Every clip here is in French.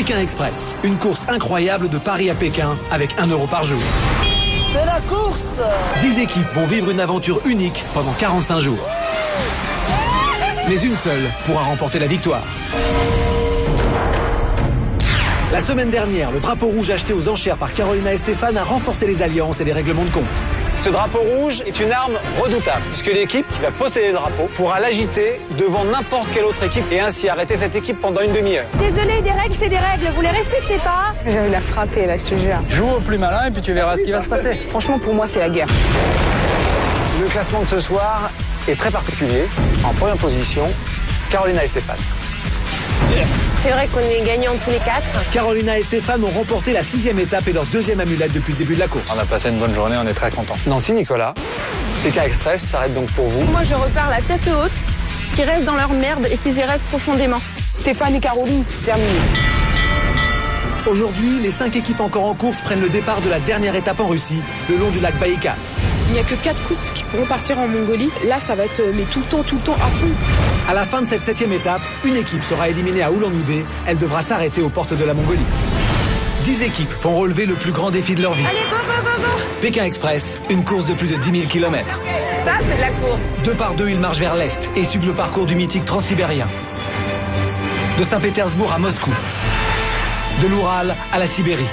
Pékin Express, une course incroyable de Paris à Pékin avec 1 € par jour. C'est la course! 10 équipes vont vivre une aventure unique pendant 45 jours. Mais une seule pourra remporter la victoire. La semaine dernière, le drapeau rouge acheté aux enchères par Carolina et Stéphane a renforcé les alliances et les règlements de compte. Ce drapeau rouge est une arme redoutable, puisque l'équipe qui va posséder le drapeau pourra l'agiter devant n'importe quelle autre équipe et ainsi arrêter cette équipe pendant une demi-heure. Désolé, des règles, c'est des règles, vous les respectez pas? J'ai envie de la frapper, là, je te jure. Joue au plus malin et puis tu verras ce qui va se passer. Franchement, pour moi, c'est la guerre. Le classement de ce soir est très particulier. En première position, Carolina et Stéphane. C'est vrai qu'on est gagnants tous les 4. Carolina et Stéphane ont remporté la 6e étape et leur 2e amulette depuis le début de la course. On a passé une bonne journée, on est très contents. Nancy, Nicolas, Pékin Express s'arrête donc pour vous. Moi, je repars la tête haute, qui restent dans leur merde et qu'ils y restent profondément. Stéphane et Caroline, terminé. Aujourd'hui, les 5 équipes encore en course prennent le départ de la dernière étape en Russie, le long du lac Baïkal. Il n'y a que 4 couples qui pourront partir en Mongolie. Là, ça va être tout le temps à fond. À la fin de cette 7e étape, une équipe sera éliminée à Ulan-Ude. Elle devra s'arrêter aux portes de la Mongolie. 10 équipes vont relever le plus grand défi de leur vie. Allez, go, go, go, go! Pékin Express, une course de plus de 10 000 km. Ça, c'est de la course. 2 par 2, ils marchent vers l'est et suivent le parcours du mythique transsibérien. De Saint-Pétersbourg à Moscou. De l'Oural à la Sibérie.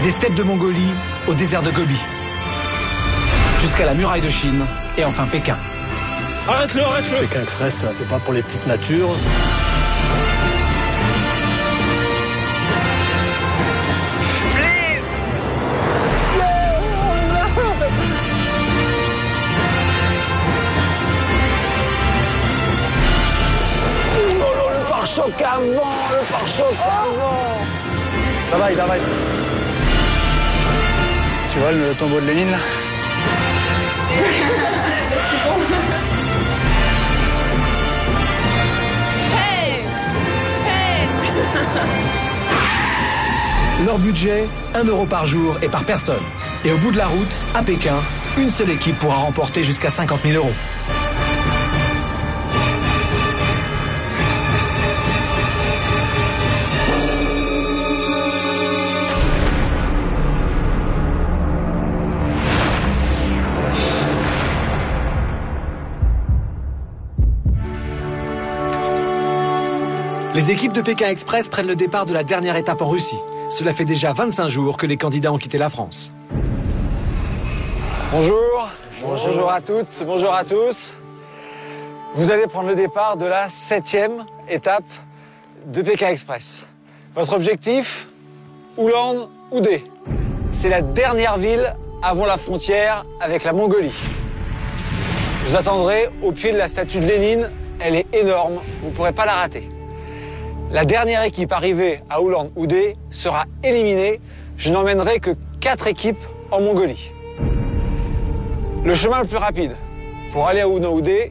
Des steppes de Mongolie au désert de Gobi. Jusqu'à la muraille de Chine et enfin Pékin. Arrête-le, arrête-le! Pékin Express, c'est pas pour les petites natures. Le pare-choc avant, le pare-choc avant. Travaille. Tu vois le tombeau de Lénine là? Leur budget, 1 € par jour et par personne. Et au bout de la route, à Pékin, une seule équipe pourra remporter jusqu'à 50 000 €. Les équipes de Pékin Express prennent le départ de la dernière étape en Russie. Cela fait déjà 25 jours que les candidats ont quitté la France. Bonjour. Bonjour à toutes, bonjour à tous. Vous allez prendre le départ de la 7e étape de Pékin Express. Votre objectif, Ulan-Ude. C'est la dernière ville avant la frontière avec la Mongolie. Vous attendrez au pied de la statue de Lénine. Elle est énorme, vous ne pourrez pas la rater. La dernière équipe arrivée à Ulan-Ude sera éliminée. Je n'emmènerai que 4 équipes en Mongolie. Le chemin le plus rapide pour aller à Ulan-Ude,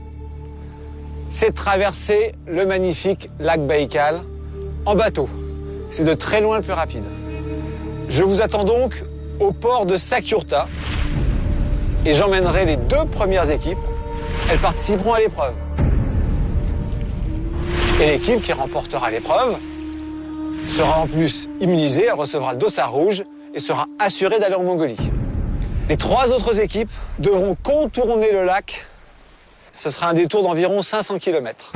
c'est de traverser le magnifique lac Baïkal en bateau. C'est de très loin le plus rapide. Je vous attends donc au port de Sakyurta et j'emmènerai les 2 premières équipes. Elles participeront à l'épreuve. Et l'équipe qui remportera l'épreuve sera en plus immunisée, elle recevra le dossard rouge et sera assurée d'aller en Mongolie. Les 3 autres équipes devront contourner le lac. Ce sera un détour d'environ 500 km.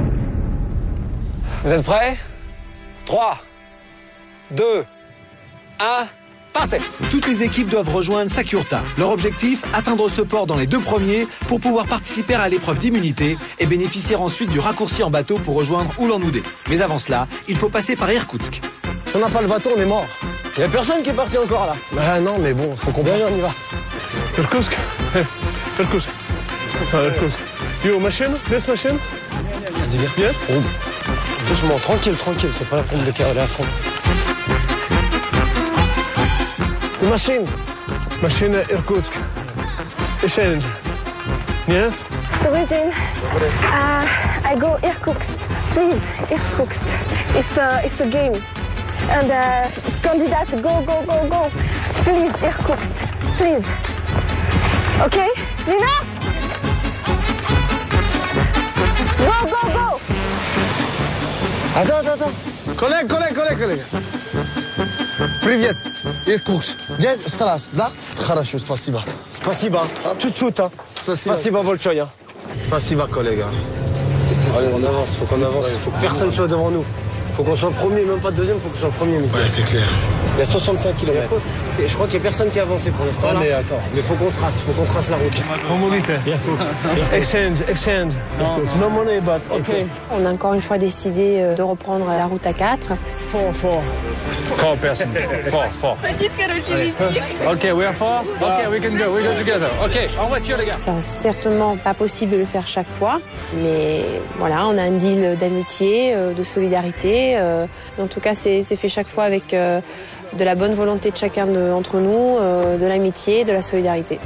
Vous êtes prêts? 3, 2, 1, partez! Toutes les équipes doivent rejoindre Sakyurta. Leur objectif, atteindre ce port dans les 2 premiers pour pouvoir participer à l'épreuve d'immunité et bénéficier ensuite du raccourci en bateau pour rejoindre Ulan-Ude. Mais avant cela, il faut passer par Irkoutsk. Si on n'a pas le bateau, on est mort. Il n'y a personne qui est parti encore là. Bah non, mais bon, faut qu'on vienne, on y va. Irkoutsk. Irkoutsk. Irkoutsk. Yo, machine? Yes, machine? Yes? Doucement, tranquille, c'est pas la peine de caler à fond. The machine. Machine Irkoutsk. Exchange. Yes? Origin. I go Irkutsk. Please, Irkutsk. It's a game. And candidate, go. Please, Irkutsk. Please. Okay? Lina? Go. Attends. Коллега. Привет. Иркутск. Где Старас, да? Хорошо, спасибо. Спасибо. Чуть-чуть, hein. Спасибо большое. Спасибо, коллега. Allez, on avance, faut qu'on avance. Faut que personne soit devant nous. Faut qu'on soit premier, même pas deuxième, faut qu'on soit premier. Ouais, c'est clair. Il y a 65 km. Et je crois qu'il n'y a personne qui a avancé pour l'instant. Mais attends. Mais faut qu'on trace la route. Exchange. No money, but okay. On a encore une fois décidé de reprendre la route à 4. Four person. Four. Ok, we are four. Ok, we can go. We go together. Ok, en voiture, les gars. C'est certainement pas possible de le faire chaque fois, mais voilà, on a un deal d'amitié, de solidarité. En tout cas, c'est fait chaque fois avec de la bonne volonté de chacun d'entre nous, de l'amitié, de la solidarité.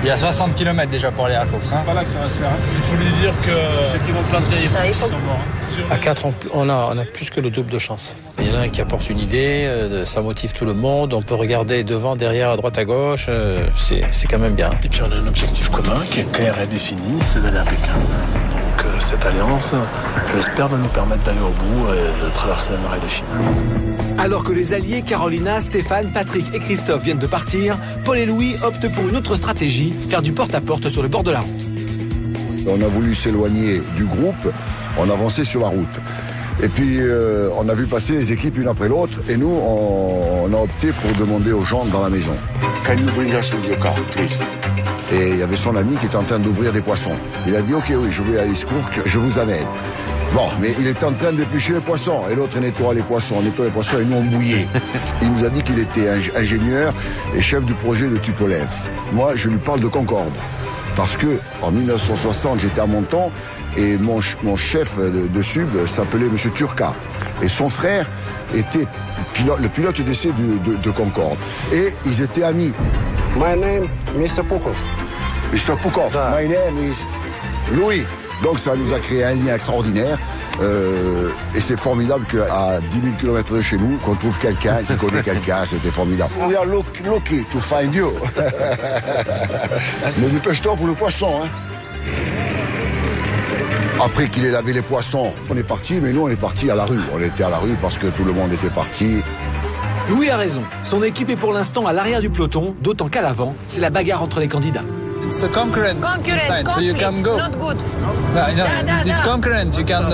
Il y a 60 km déjà pour aller à Cox. C'est pas là que ça va se faire. Il faut lui dire que ceux qui vont planter, ils sont morts. À 4, on a plus que le double de chance. Il y en a un qui apporte une idée, ça motive tout le monde. On peut regarder devant, derrière, à droite, à gauche. C'est quand même bien. Et puis on a un objectif commun qui est clair et défini, c'est d'aller à Pékin. Donc cette alliance, j'espère, va nous permettre d'aller au bout et de traverser la muraille de Chine. Alors que les alliés Carolina, Stéphane, Patrick et Christophe viennent de partir, Paul et Louis optent pour une autre stratégie, faire du porte-à-porte sur le bord de la route. On a voulu s'éloigner du groupe, on avançait sur la route. Et puis on a vu passer les équipes une après l'autre et nous on a opté pour demander aux gens dans la maison. Can you bring us in your car, please? Et il y avait son ami qui était en train d'ouvrir des poissons. Il a dit ok oui, je vais à Iskourk, je vous amène. Bon, mais il était en train d'éplucher les poissons et l'autre nettoie les poissons et nous on bouillait. Il nous a dit qu'il était ingénieur et chef du projet de Tupolev. Moi, je lui parle de Concorde. Parce que en 1960, j'étais à Monton et mon chef de sub s'appelait Monsieur Turca. Et son frère était le pilote d'essai de Concorde. Et ils étaient amis. My name, Mr. Pukov. Mr. Pukov. My name is Louis. Donc ça nous a créé un lien extraordinaire et c'est formidable qu'à 10 000 km de chez nous, qu'on trouve quelqu'un qui connaît quelqu'un, c'était formidable. We are lucky to find you. Mais dépêche-toi pour le poisson, hein. Après qu'il ait lavé les poissons, on est parti, mais nous on est parti à la rue. On était à la rue parce que tout le monde était parti. Louis a raison. Son équipe est pour l'instant à l'arrière du peloton, d'autant qu'à l'avant, c'est la bagarre entre les candidats. It's a concurrent inside, so you can go. Not good. It's concurrent, you can...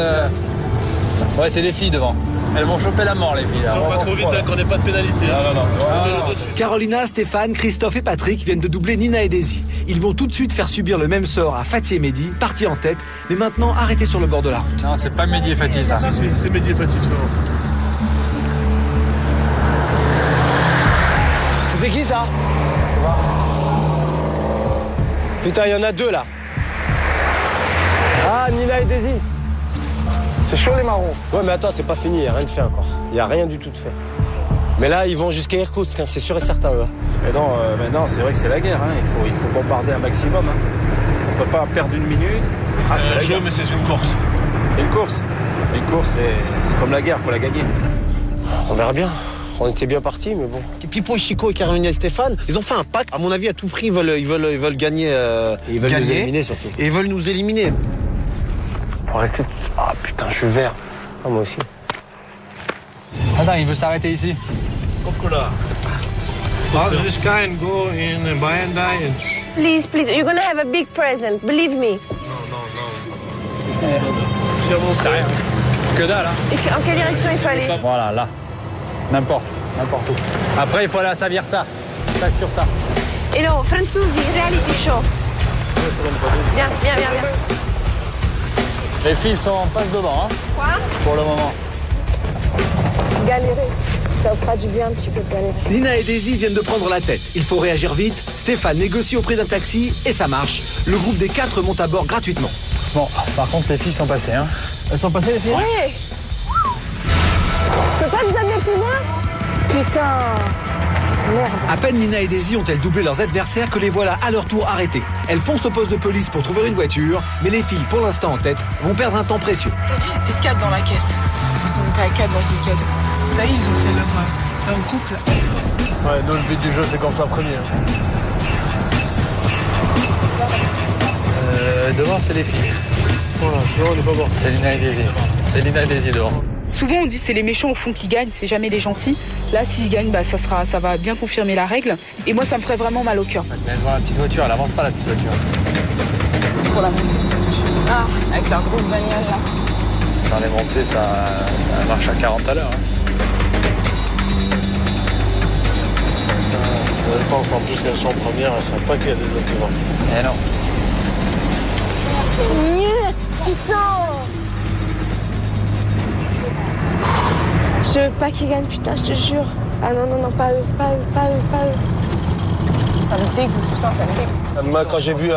Ouais, c'est les filles devant. Elles vont choper la mort, les filles. On va trop vite, qu'on n'ait pas de pénalité. Non. Carolina, Stéphane, Christophe et Patrick viennent de doubler Nina et Daisy. Ils vont tout de suite faire subir le même sort à Fatih et Mehdi, partis en tête, mais maintenant arrêtés sur le bord de la route. Non, c'est pas Mehdi et Fatih, ça. C'est Mehdi et Fatih, tu vois. C'était qui ça? Putain, il y en a deux là. Ah, Nina et Daisy. C'est chaud les marrons. Ouais, mais attends, c'est pas fini, il n'y a rien de fait encore. Il n'y a rien du tout de fait. Mais là, ils vont jusqu'à Irkoutsk, hein, c'est sûr et certain. Là. Mais non, c'est vrai que c'est la guerre. Hein. Il faut bombarder un maximum. Hein. On ne peut pas perdre une minute. C'est un jeu, mais c'est une course. C'est une course. Une course, c'est comme la guerre, il faut la gagner. On verra bien. On était bien partis, mais bon. Et Pipo, Chico et Carolina et Stéphane, ils ont fait un pacte. À mon avis, à tout prix, ils veulent gagner. Ils veulent nous éliminer surtout. Et ils veulent nous éliminer. Ah putain, je suis vert. Ah, moi aussi. Attends, il veut s'arrêter ici. Coca-Cola. This guy and go in Bayandai and... Please, you're gonna have a big present, believe me. Non. C'est rien. Que dalle, hein. Et en quelle direction il faut aller? Voilà, là. N'importe où. Après, il faut aller à Savierta. Savierta. Hello, Franzusi, reality show. Viens. Les filles sont en face devant, hein. Quoi? Pour le moment. Galérer. Ça fera du bien un petit peu de galérer. Nina et Daisy viennent de prendre la tête. Il faut réagir vite. Stéphane négocie au prix d'un taxi et ça marche. Le groupe des 4 monte à bord gratuitement. Bon, par contre, les filles sont passées, hein. Elles sont passées, les filles? Ouais. Je peux pas vous amener plus loin? Putain. Merde. À peine Nina et Daisy ont-elles doublé leurs adversaires que les voilà à leur tour arrêtés. Elles foncent au poste de police pour trouver une voiture, mais les filles, pour l'instant en tête, vont perdre un temps précieux. T'as vu, c'était 4 dans la caisse. Ils sont montés à 4 dans ces caisses. Ça y est, ils ont fait leur couple. Ouais, nous, le but du jeu, c'est qu'on soit premier. Devant, c'est les filles. Voilà, sinon on n'est pas bon. C'est Lina et Daisy. C'est Lina et Daisy devant. Souvent on dit c'est les méchants au fond qui gagnent, c'est jamais les gentils. Là s'ils gagnent, bah, ça va bien confirmer la règle. Et moi ça me ferait vraiment mal au cœur. Elle voit la petite voiture, elle avance pas la petite voiture. Pour la montée. Ah, avec la grosse bagnole là. Dans les montées, ça marche à 40 à l'heure. Je pense en plus qu'elles sont en première, elles ne savent pas qu'il y a des documents. Eh non. Putain! Je veux pas qu'ils gagnent, putain, je te jure. Ah non, pas eux. Ça me dégoûte, putain, ça me dégoûte. Moi, quand j'ai vu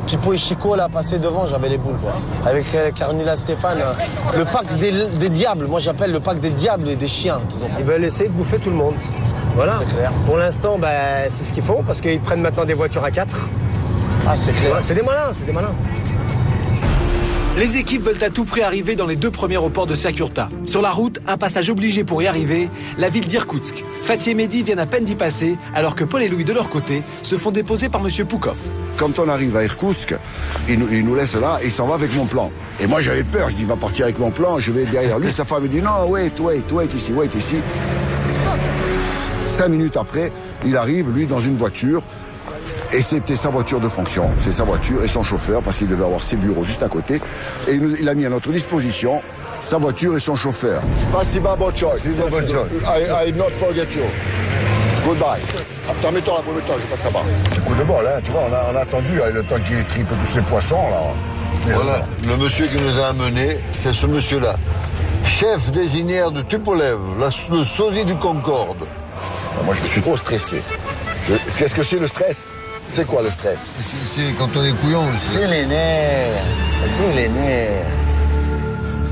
Pipo et Chico là passer devant, j'avais les boules, quoi. Avec Carnila Stéphane, le pack des diables, moi j'appelle le pack des diables et des chiens. Ils veulent essayer de bouffer tout le monde. Voilà. C'est clair. Pour l'instant, c'est ce qu'ils font, parce qu'ils prennent maintenant des voitures à 4. Ah, c'est clair. Ouais, c'est des malins. Les équipes veulent à tout prix arriver dans les 2 premiers aéroports de Sakurta. Sur la route, un passage obligé pour y arriver, la ville d'Irkoutsk. Fatih et Mehdi viennent à peine d'y passer, alors que Paul et Louis, de leur côté, se font déposer par Monsieur Poukov. Quand on arrive à Irkoutsk, il nous laisse là et il s'en va avec mon plan. Et moi j'avais peur, je dis il va partir avec mon plan, je vais derrière lui. Sa femme me dit non, wait ici. 5 minutes après, il arrive, lui, dans une voiture. Et c'était sa voiture de fonction, c'est sa voiture et son chauffeur, parce qu'il devait avoir ses bureaux juste à côté. Et il a mis à notre disposition sa voiture et son chauffeur. Spasiba, bon choice. I not forget you. Goodbye. Mets-toi là, je passe là-bas. C'est coup de bol, hein, tu vois, on a attendu le temps qu'il tripe tous ces poissons, là. Voilà, le monsieur qui nous a amenés, c'est ce monsieur-là. Chef désignaire de Tupolev, le sosie du Concorde. Moi, je suis trop stressé. Qu'est-ce que c'est le stress? C'est quoi le stress? C'est quand on est couillon, le stress. C'est les nerfs.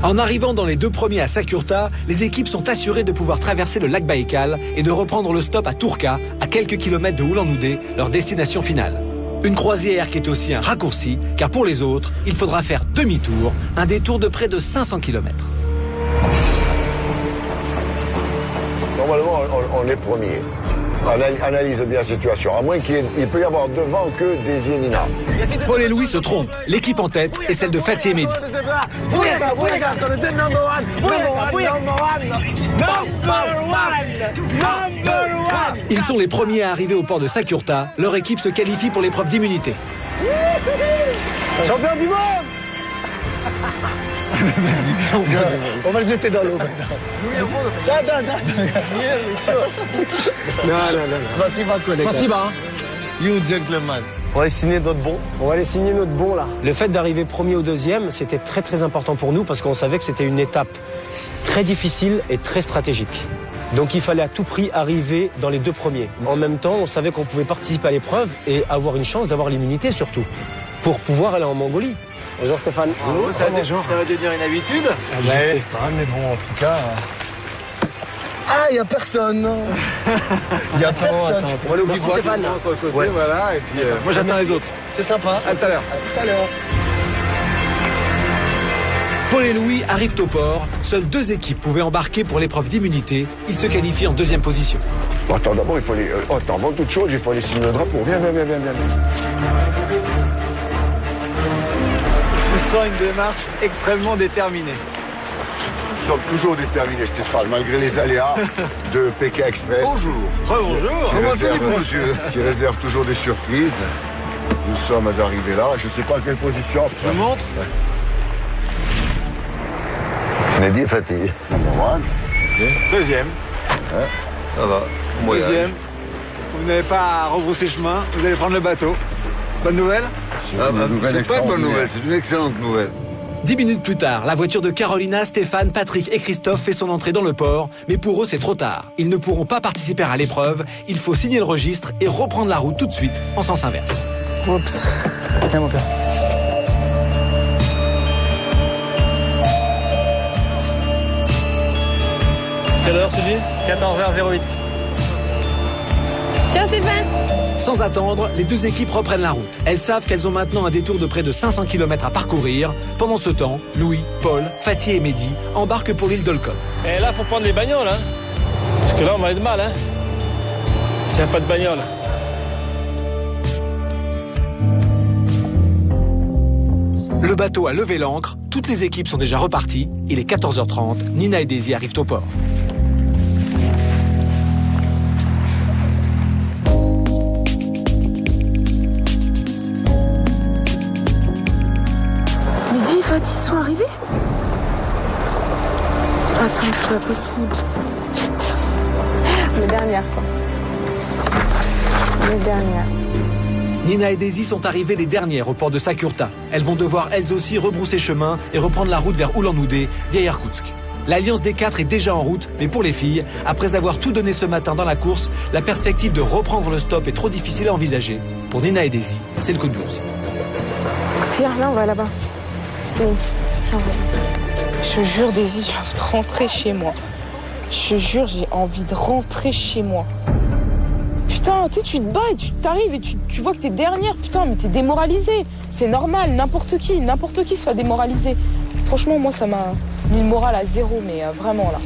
En arrivant dans les 2 premiers à Sakurta, les équipes sont assurées de pouvoir traverser le lac Baïkal et de reprendre le stop à Turka, à quelques kilomètres de Oulan-Oudé, leur destination finale. Une croisière qui est aussi un raccourci, car pour les autres, il faudra faire demi-tour, un détour de près de 500 km. Normalement, on est premier. Analyse bien la situation. À moins qu'il peut y avoir devant que des Yénina. Paul et Louis se trompent. L'équipe en tête est celle de Fatih et Mehdi. Ils sont les premiers à arriver au port de Sakurta. Leur équipe se qualifie pour l'épreuve d'immunité. Champion du monde! On va le jeter dans l'eau maintenant. Non. Spasiba. You gentleman. On va aller signer notre bon. On va aller signer notre bon là. Le fait d'arriver premier ou deuxième, c'était très très important pour nous parce qu'on savait que c'était une étape très difficile et très stratégique. Donc il fallait à tout prix arriver dans les 2 premiers. En même temps, on savait qu'on pouvait participer à l'épreuve et avoir une chance d'avoir l'immunité surtout, pour pouvoir aller en Mongolie. Bonjour Stéphane. Bonjour, ça va devenir une habitude? Je sais pas, mais bon, en tout cas... Ah, il n'y a personne. Il n'y a personne. On va l'oublier Stéphane. Sur le côté, voilà, et puis moi j'attends les autres. C'est sympa. À tout à l'heure. Paul et Louis arrivent au port. Seules 2 équipes pouvaient embarquer pour l'épreuve d'immunité. Ils se qualifient en 2e position. Attends, d'abord, il faut aller... avant toute chose, il faut aller signer le drapeau. Viens. Je sens une démarche extrêmement déterminée. Nous sommes toujours déterminés, Stéphane, malgré les aléas de Pékin Express. Bonjour. Bonjour. Comment allez-vous, monsieur? Qui réserve toujours des surprises. Nous sommes arrivés là. Je ne sais pas à quelle position. Je vous montre. Mehdi est fatigué. Deuxième. Ça va. Deuxième. Vous n'avez pas à rebrousser chemin, vous allez prendre le bateau. Bonne nouvelle? C'est pas une bonne nouvelle, c'est une excellente nouvelle. 10 minutes plus tard, la voiture de Carolina, Stéphane, Patrick et Christophe fait son entrée dans le port, mais pour eux c'est trop tard. Ils ne pourront pas participer à l'épreuve, il faut signer le registre et reprendre la route tout de suite en sens inverse. Oups. Viens mon père. Quelle heure, Suzy? 14h08. Ciao Stéphane. Sans attendre, les 2 équipes reprennent la route. Elles savent qu'elles ont maintenant un détour de près de 500 km à parcourir. Pendant ce temps, Louis, Paul, Fatih et Mehdi embarquent pour l'île d'Olkhov. Et là, faut prendre les bagnoles, hein. Parce que là, on va être mal, hein. S'il n'y a pas de bagnole. Le bateau a levé l'ancre, toutes les équipes sont déjà reparties. Il est 14h30, Nina et Daisy arrivent au port. Mehdi et Fatih sont arrivés? Attends, c'est pas possible. Les dernières, quoi. Les dernières. Nina et Daisy sont arrivées les dernières au port de Sakurta. Elles vont devoir elles aussi rebrousser chemin et reprendre la route vers Ulan-Ude, via Irkoutsk. L'Alliance des 4 est déjà en route, mais pour les filles, après avoir tout donné ce matin dans la course, la perspective de reprendre le stop est trop difficile à envisager. Pour Nina et Daisy, c'est le coup de blues. Viens, là, on va là-bas. Viens, on va. Je te jure, Daisy, j'ai envie de rentrer chez moi. Je te jure, j'ai envie de rentrer chez moi. Putain, tu te bats et tu t'arrives et tu vois que t'es dernière. Putain, mais t'es démoralisée. C'est normal, n'importe qui soit démoralisé. Franchement, moi, ça m'a mis le moral à zéro, mais vraiment, là.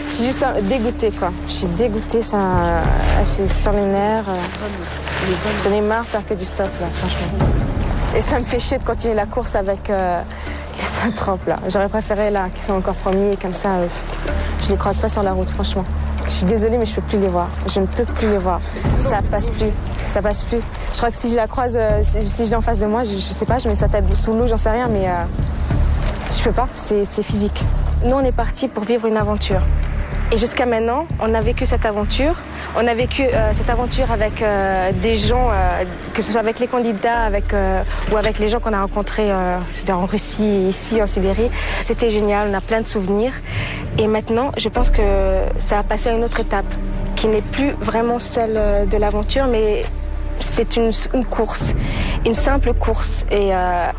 Je suis juste dégoûtée, quoi. Je suis dégoûtée, je suis sur les nerfs. J'en ai marre de faire que du stop, là, franchement. Et ça me fait chier de continuer la course avec les Saint-Tropes, là. J'aurais préféré, là, qu'ils soient encore premiers, comme ça, je les croise pas sur la route, franchement. Je suis désolée, mais je peux plus les voir. Je ne peux plus les voir. Ça passe plus. Ça passe plus. Je crois que si je la croise, si je l'ai en face de moi, je sais pas, je mets sa tête sous l'eau, j'en sais rien, mais je peux pas. C'est physique. Nous, on est partis pour vivre une aventure. Et jusqu'à maintenant, on a vécu cette aventure. On a vécu cette aventure avec des gens, que ce soit avec les candidats, ou avec les gens qu'on a rencontrés, c'était en Russie et ici en Sibérie. C'était génial, on a plein de souvenirs. Et maintenant, je pense que ça a passé à une autre étape, qui n'est plus vraiment celle de l'aventure, mais c'est une course, une simple course. Et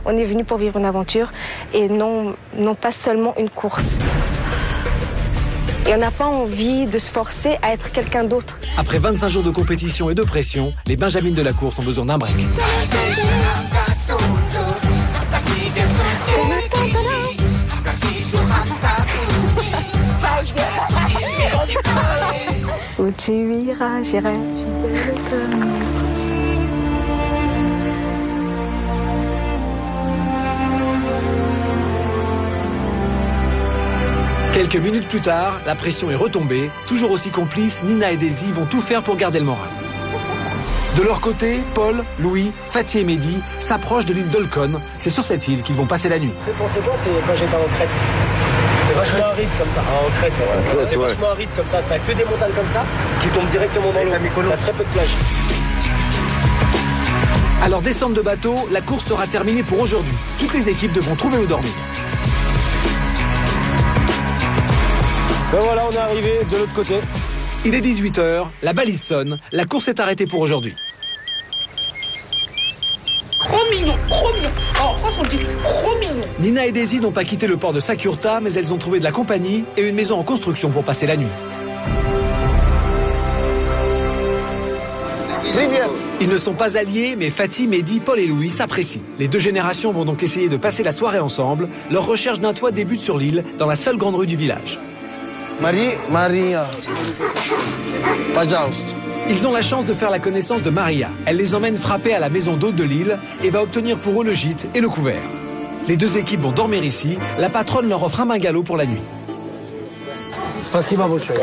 on est venu pour vivre une aventure et non pas seulement une course. Et on n'a pas envie de se forcer à être quelqu'un d'autre. Après 25 jours de compétition et de pression, les Benjamines de la course ont besoin d'un break. Où tu iras, j'irai fidèle comme... Quelques minutes plus tard, la pression est retombée. Toujours aussi complices, Nina et Daisy vont tout faire pour garder le moral. De leur côté, Paul, Louis, Fatih et Mehdi s'approchent de l'île d'Olkhon. C'est sur cette île qu'ils vont passer la nuit. C'est quoi, c'est quand j'étais en Crète. C'est vachement aride comme ça. En Crète, ouais. C'est vachement aride comme ça. T'as que des montagnes comme ça qui tombent directement dans l'eau. T'as très peu de plages. À leur descente de bateau, la course sera terminée pour aujourd'hui. Toutes les équipes devront trouver où dormir. Ben voilà, on est arrivé de l'autre côté. Il est 18h, la balise sonne, la course est arrêtée pour aujourd'hui. Trop mignon. Oh, franchement, on dit trop mignon. Nina et Daisy n'ont pas quitté le port de Sakurta, mais elles ont trouvé de la compagnie et une maison en construction pour passer la nuit. Ils ne sont pas alliés, mais Fatih, Mehdi, Paul et Louis s'apprécient. Les deux générations vont donc essayer de passer la soirée ensemble. Leur recherche d'un toit débute sur l'île, dans la seule grande rue du village. Maria. Ils ont la chance de faire la connaissance de Maria. Elle les emmène frapper à la maison d'hôte de l'île et va obtenir pour eux le gîte et le couvert. Les deux équipes vont dormir ici. La patronne leur offre un bungalow pour la nuit. Спасибо большое.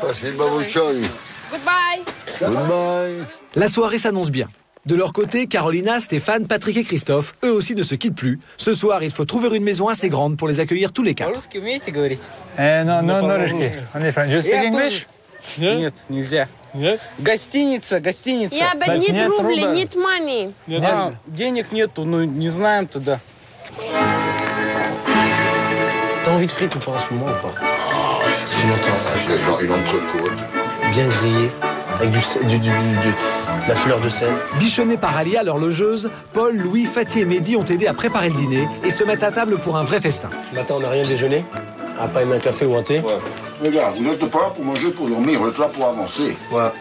Спасибо большое. Goodbye. La soirée s'annonce bien. De leur côté, Carolina, Stéphane, Patrick et Christophe, eux aussi ne se quittent plus. Ce soir, il faut trouver une maison assez grande pour les accueillir tous les quatre. Non, русский. You speak English? Нет, нельзя. Гостиница. Yeah, but need рубли, need money. Денег нету, ну не знаем туда. T'as envie de frites ou pas en ce moment ou pas? Une entrecôte. Bien grillée, avec de la fleur de sel. Bichonnés par Alia, leur logeuse, Paul, Louis, Fatih et Mehdi ont aidé à préparer le dîner et se mettent à table pour un vrai festin. Ce matin, on n'a rien déjeuné. On n'a pas aimé un café ou un thé. Ouais. Les gars, vous n'êtes pas là pour manger, pour dormir, vous êtes là pour avancer. Ouais.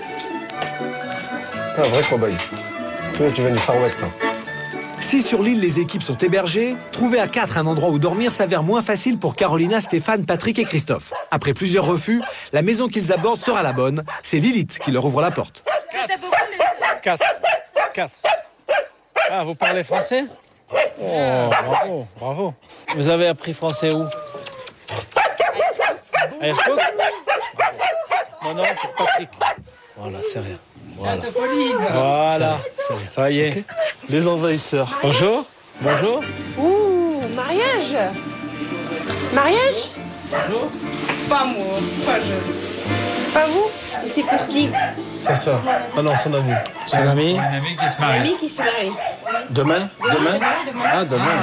Un vrai cobaye. Tu viens du Far West, là. Si sur l'île les équipes sont hébergées, trouver à 4 un endroit où dormir s'avère moins facile pour Carolina, Stéphane, Patrick et Christophe. Après plusieurs refus, la maison qu'ils abordent sera la bonne. C'est Lilith qui leur ouvre la porte. 4. Ah, vous parlez français? Oh, bravo, bravo. Vous avez appris français où? À Airport? Non, non, c'est Patrick. Voilà, c'est rien. Voilà. Voilà. Ça y est. Okay. Les envahisseurs. Bonjour. Bonjour. Ouh, mariage. Mariage? Bonjour. Pas moi, pas je. Pas vous? Mais c'est pour qui? C'est ça. Ah non, son ami. Son ami? Un ami qui se marie. Ami qui se marie. Demain? Demain? Ah, demain.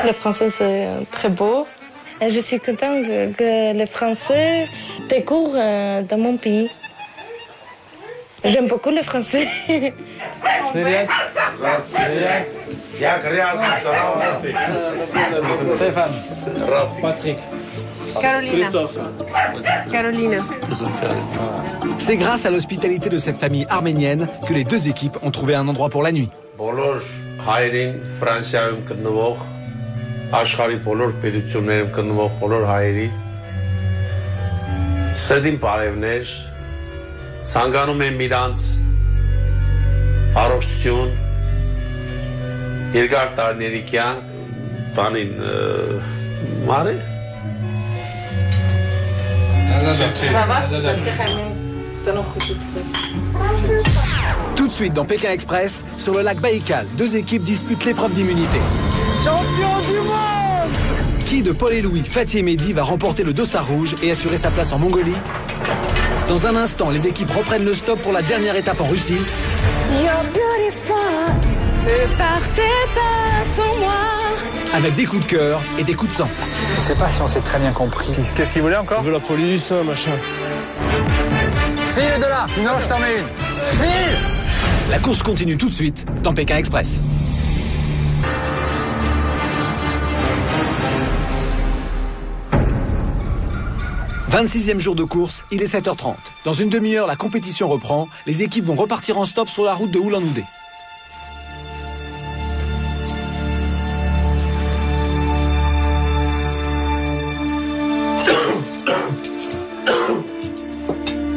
Le français, c'est très beau. Et je suis contente que le français découvre dans mon pays. J'aime beaucoup le français. Stéphane. Patrick. Carolina. Christophe. Carolina. C'est grâce à l'hospitalité de cette famille arménienne que les deux équipes ont trouvé un endroit pour la nuit. Աշխարհի բոլոր պետություններում գտնվող բոլոր հայերի սրդին բարևներ ցանկանում եմ իրանց առողջություն երկար տարիների կյանք բանին մարե Tout de suite dans Pékin Express, sur le lac Baïkal, deux équipes disputent l'épreuve d'immunité. Champion du monde! Qui de Paul et Louis, Fatih et Mehdi va remporter le dossard rouge et assurer sa place en Mongolie? Dans un instant, les équipes reprennent le stop pour la dernière étape en Russie. You're beautiful, ne partez pas sans moi. Avec des coups de cœur et des coups de sang. Je sais pas si on s'est très bien compris. Qu'est-ce qu'il voulait encore? Il veut la police, machin. File de là, sinon je t'en mets une. File! La course continue tout de suite dans Pékin Express. « 26e jour de course, il est 7h30. Dans une demi-heure, la compétition reprend. Les équipes vont repartir en stop sur la route de Ulan-Ude.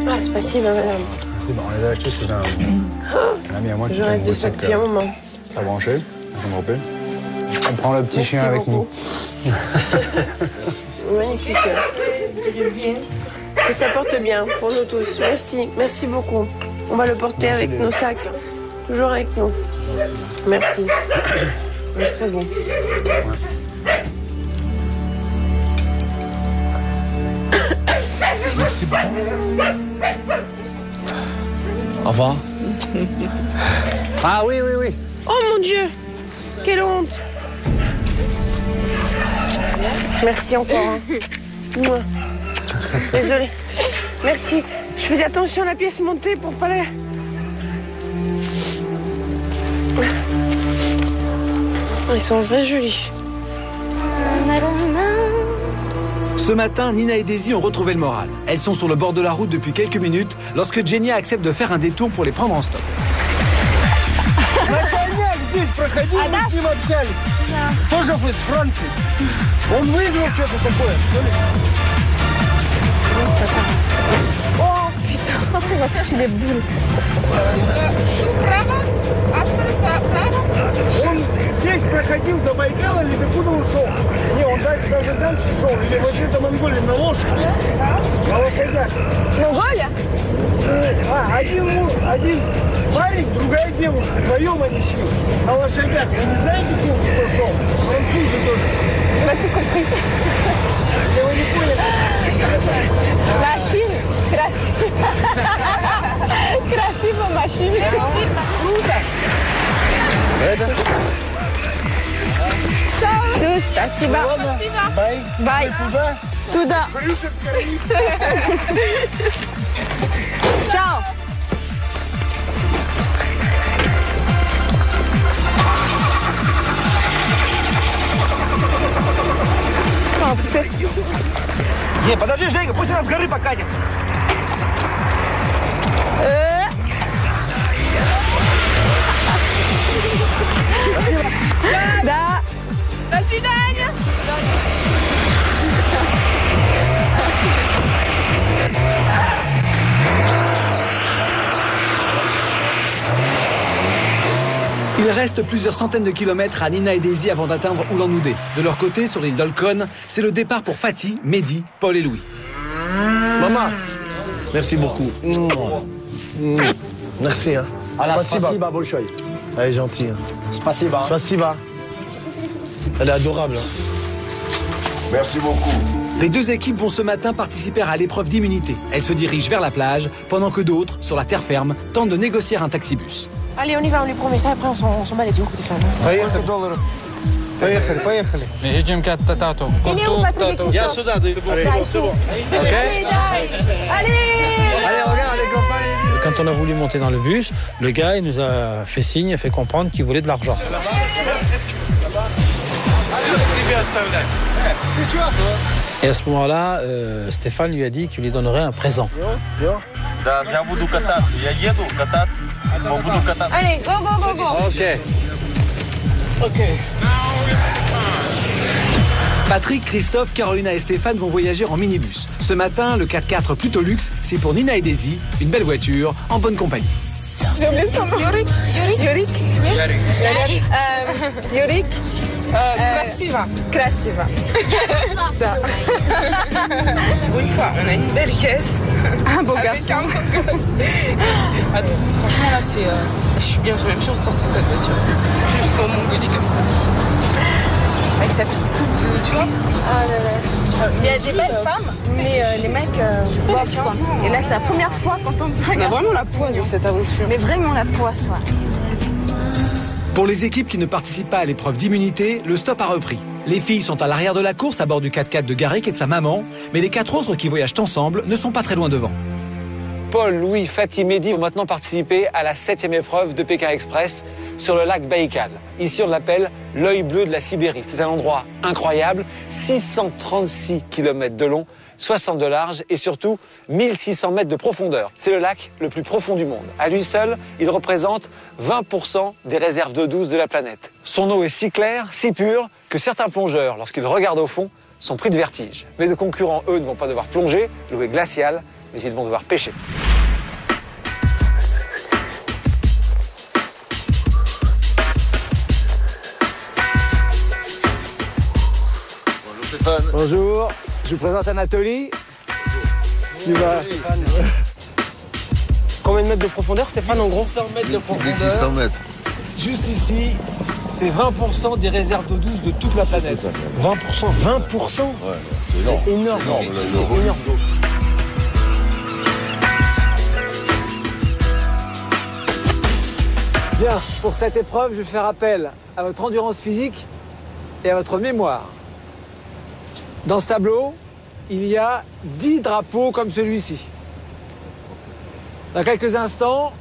Ah, spasiba, madame. On les a achetés, c'est un ami à moi qui Je rêve de ça depuis un moment. Ça a branché, enveloppé. On prend le petit Merci chien avec beaucoup. nous. Magnifique. Que ça porte bien pour nous tous. Merci, merci beaucoup. On va le porter avec nos sacs. Toujours avec nous. Merci. C'est très bon. Merci beaucoup. Au revoir. Ah oui, oui, oui. Oh mon Dieu! Quelle honte! Merci encore. Hein. Mouah. Désolée. Merci. Je faisais attention à la pièce montée pour pas la... Ils sont très jolis. Ce matin, Nina et Daisy ont retrouvé le moral. Elles sont sur le bord de la route depuis quelques minutes lorsque Genia accepte de faire un détour pour les prendre en stop. Наконец здесь проходил, мы с ним общались. Тоже из Франции. Он выиграл что-то такое. Oh putain, on va faire des boules. Он здесь проходил до Байкала или докуда ушел? Не, он даже дальше шел. Или вообще до Монголии на лошади. На лошадях. Монголия? Один парень, другая девушка. Вдвоем они шли. На лошадях. Вы не знаете, кто шел? Французы тоже. On a tout compris. Я вы не поняли. La Chine, красиво. Красиво машина. Круто. Все, спасибо. Бай. Бай. Туда? Туда. Ciao. Не, подожди, Женька, пусть она с горы покатит. Да. До свидания. Il reste plusieurs centaines de kilomètres à Nina et Daisy avant d'atteindre Ulan-Ude. De leur côté, sur l'île d'Olkhon, c'est le départ pour Fatih, Mehdi, Paul et Louis. Maman, merci beaucoup. Merci. Hein. Spasiba, Bolchoï. Elle est gentille. Hein. Spasiba. Spasiba. Elle est adorable. Hein. Merci beaucoup. Les deux équipes vont ce matin participer à l'épreuve d'immunité. Elles se dirigent vers la plage, pendant que d'autres, sur la terre ferme, tentent de négocier un taxibus. Allez, on y va, on lui promet ça, après on s'en bat les yeux, c'est fait. Mais j'ai une carte tato. Я сюда, c'est bon. Ok. Allez, regarde les copains. Quand on a voulu monter dans le bus, le gars il nous a fait signe, fait comprendre qu'il voulait de l'argent. Et à ce moment-là, Stéphane lui a dit qu'il lui donnerait un présent. Allez, go, go, go, go. Ok. Patrick, Christophe, Carolina et Stéphane vont voyager en minibus. Ce matin, le 4x4 plutôt luxe, c'est pour Nina et Daisy, une belle voiture, en bonne compagnie. Yorik. Красиво. Да. Une fois, on a une belle caisse. Un beau garçon. Franchement, là, c'est. Je suis bien, j'ai même sûr de sortir cette voiture. Jusqu'au Mongolie comme ça. Avec sa petite coupe de. Tu vois? Ah là là. Il y a des belles femmes, mais les mecs boivent quoi. Et là, c'est la première fois qu'on entend dire. On a vraiment la poisse dans cette aventure. Mais vraiment la poisse, ouais. Pour les équipes qui ne participent pas à l'épreuve d'immunité, le stop a repris. Les filles sont à l'arrière de la course à bord du 4x4 de Garik et de sa maman, mais les 4 autres qui voyagent ensemble ne sont pas très loin devant. Paul, Louis, Fatih, Mehdi vont maintenant participer à la 7e épreuve de Pékin Express sur le lac Baïkal. Ici, on l'appelle l'œil bleu de la Sibérie. C'est un endroit incroyable, 636 km de long, 60 de large et surtout 1600 mètres de profondeur. C'est le lac le plus profond du monde. À lui seul, il représente 20% des réserves d'eau douce de la planète. Son eau est si claire, si pure, que certains plongeurs, lorsqu'ils regardent au fond, sont pris de vertige. Mais de concurrents, eux, ne vont pas devoir plonger, l'eau est glaciale, mais ils vont devoir pêcher. Bonjour Stéphane. Bonjour, je vous présente Anatoly. Combien de mètres de profondeur, Stéphane, en gros? 600 mètres de profondeur. 1600 mètres. Juste ici, c'est 20% des réserves d'eau douce de toute la planète. 20%. 20%. Ouais, c'est énorme. énorme. C'est énorme. Bien, pour cette épreuve, je vais faire appel à votre endurance physique et à votre mémoire. Dans ce tableau, il y a 10 drapeaux comme celui-ci. Dans quelques instants,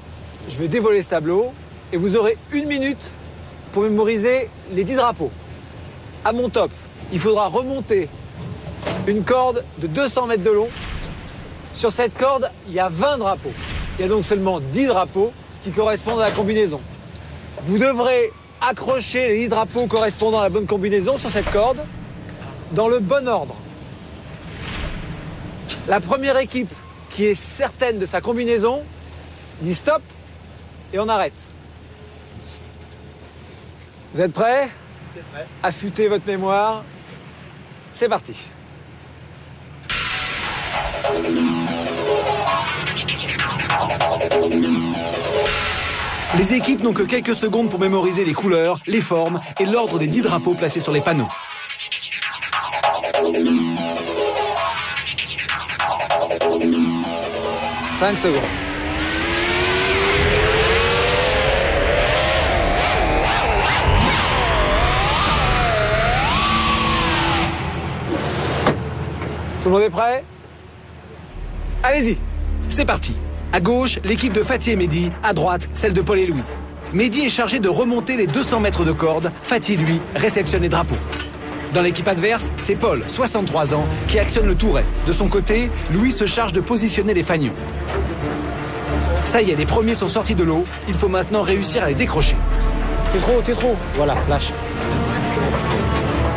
je vais dévoiler ce tableau et vous aurez 1 minute pour mémoriser les 10 drapeaux. À mon top, il faudra remonter une corde de 200 mètres de long. Sur cette corde, il y a 20 drapeaux. Il y a donc seulement 10 drapeaux qui correspondent à la combinaison. Vous devrez accrocher les 10 drapeaux correspondant à la bonne combinaison sur cette corde dans le bon ordre. La première équipe qui est certaine de sa combinaison dit stop et on arrête. Vous êtes prêts? C'est prêt. Affûtez votre mémoire. C'est parti. Les équipes n'ont que quelques secondes pour mémoriser les couleurs, les formes et l'ordre des 10 drapeaux placés sur les panneaux. « 5 secondes. Tout le monde est prêt? Allez-y. C'est parti. À gauche, l'équipe de Fatih et Mehdi. À droite, celle de Paul et Louis. Mehdi est chargé de remonter les 200 mètres de corde. Fatih, lui, réceptionne les drapeaux. Dans l'équipe adverse, c'est Paul, 63 ans, qui actionne le touret. De son côté, Louis se charge de positionner les fanions. Ça y est, les premiers sont sortis de l'eau. Il faut maintenant réussir à les décrocher. T'es trop. Voilà, lâche.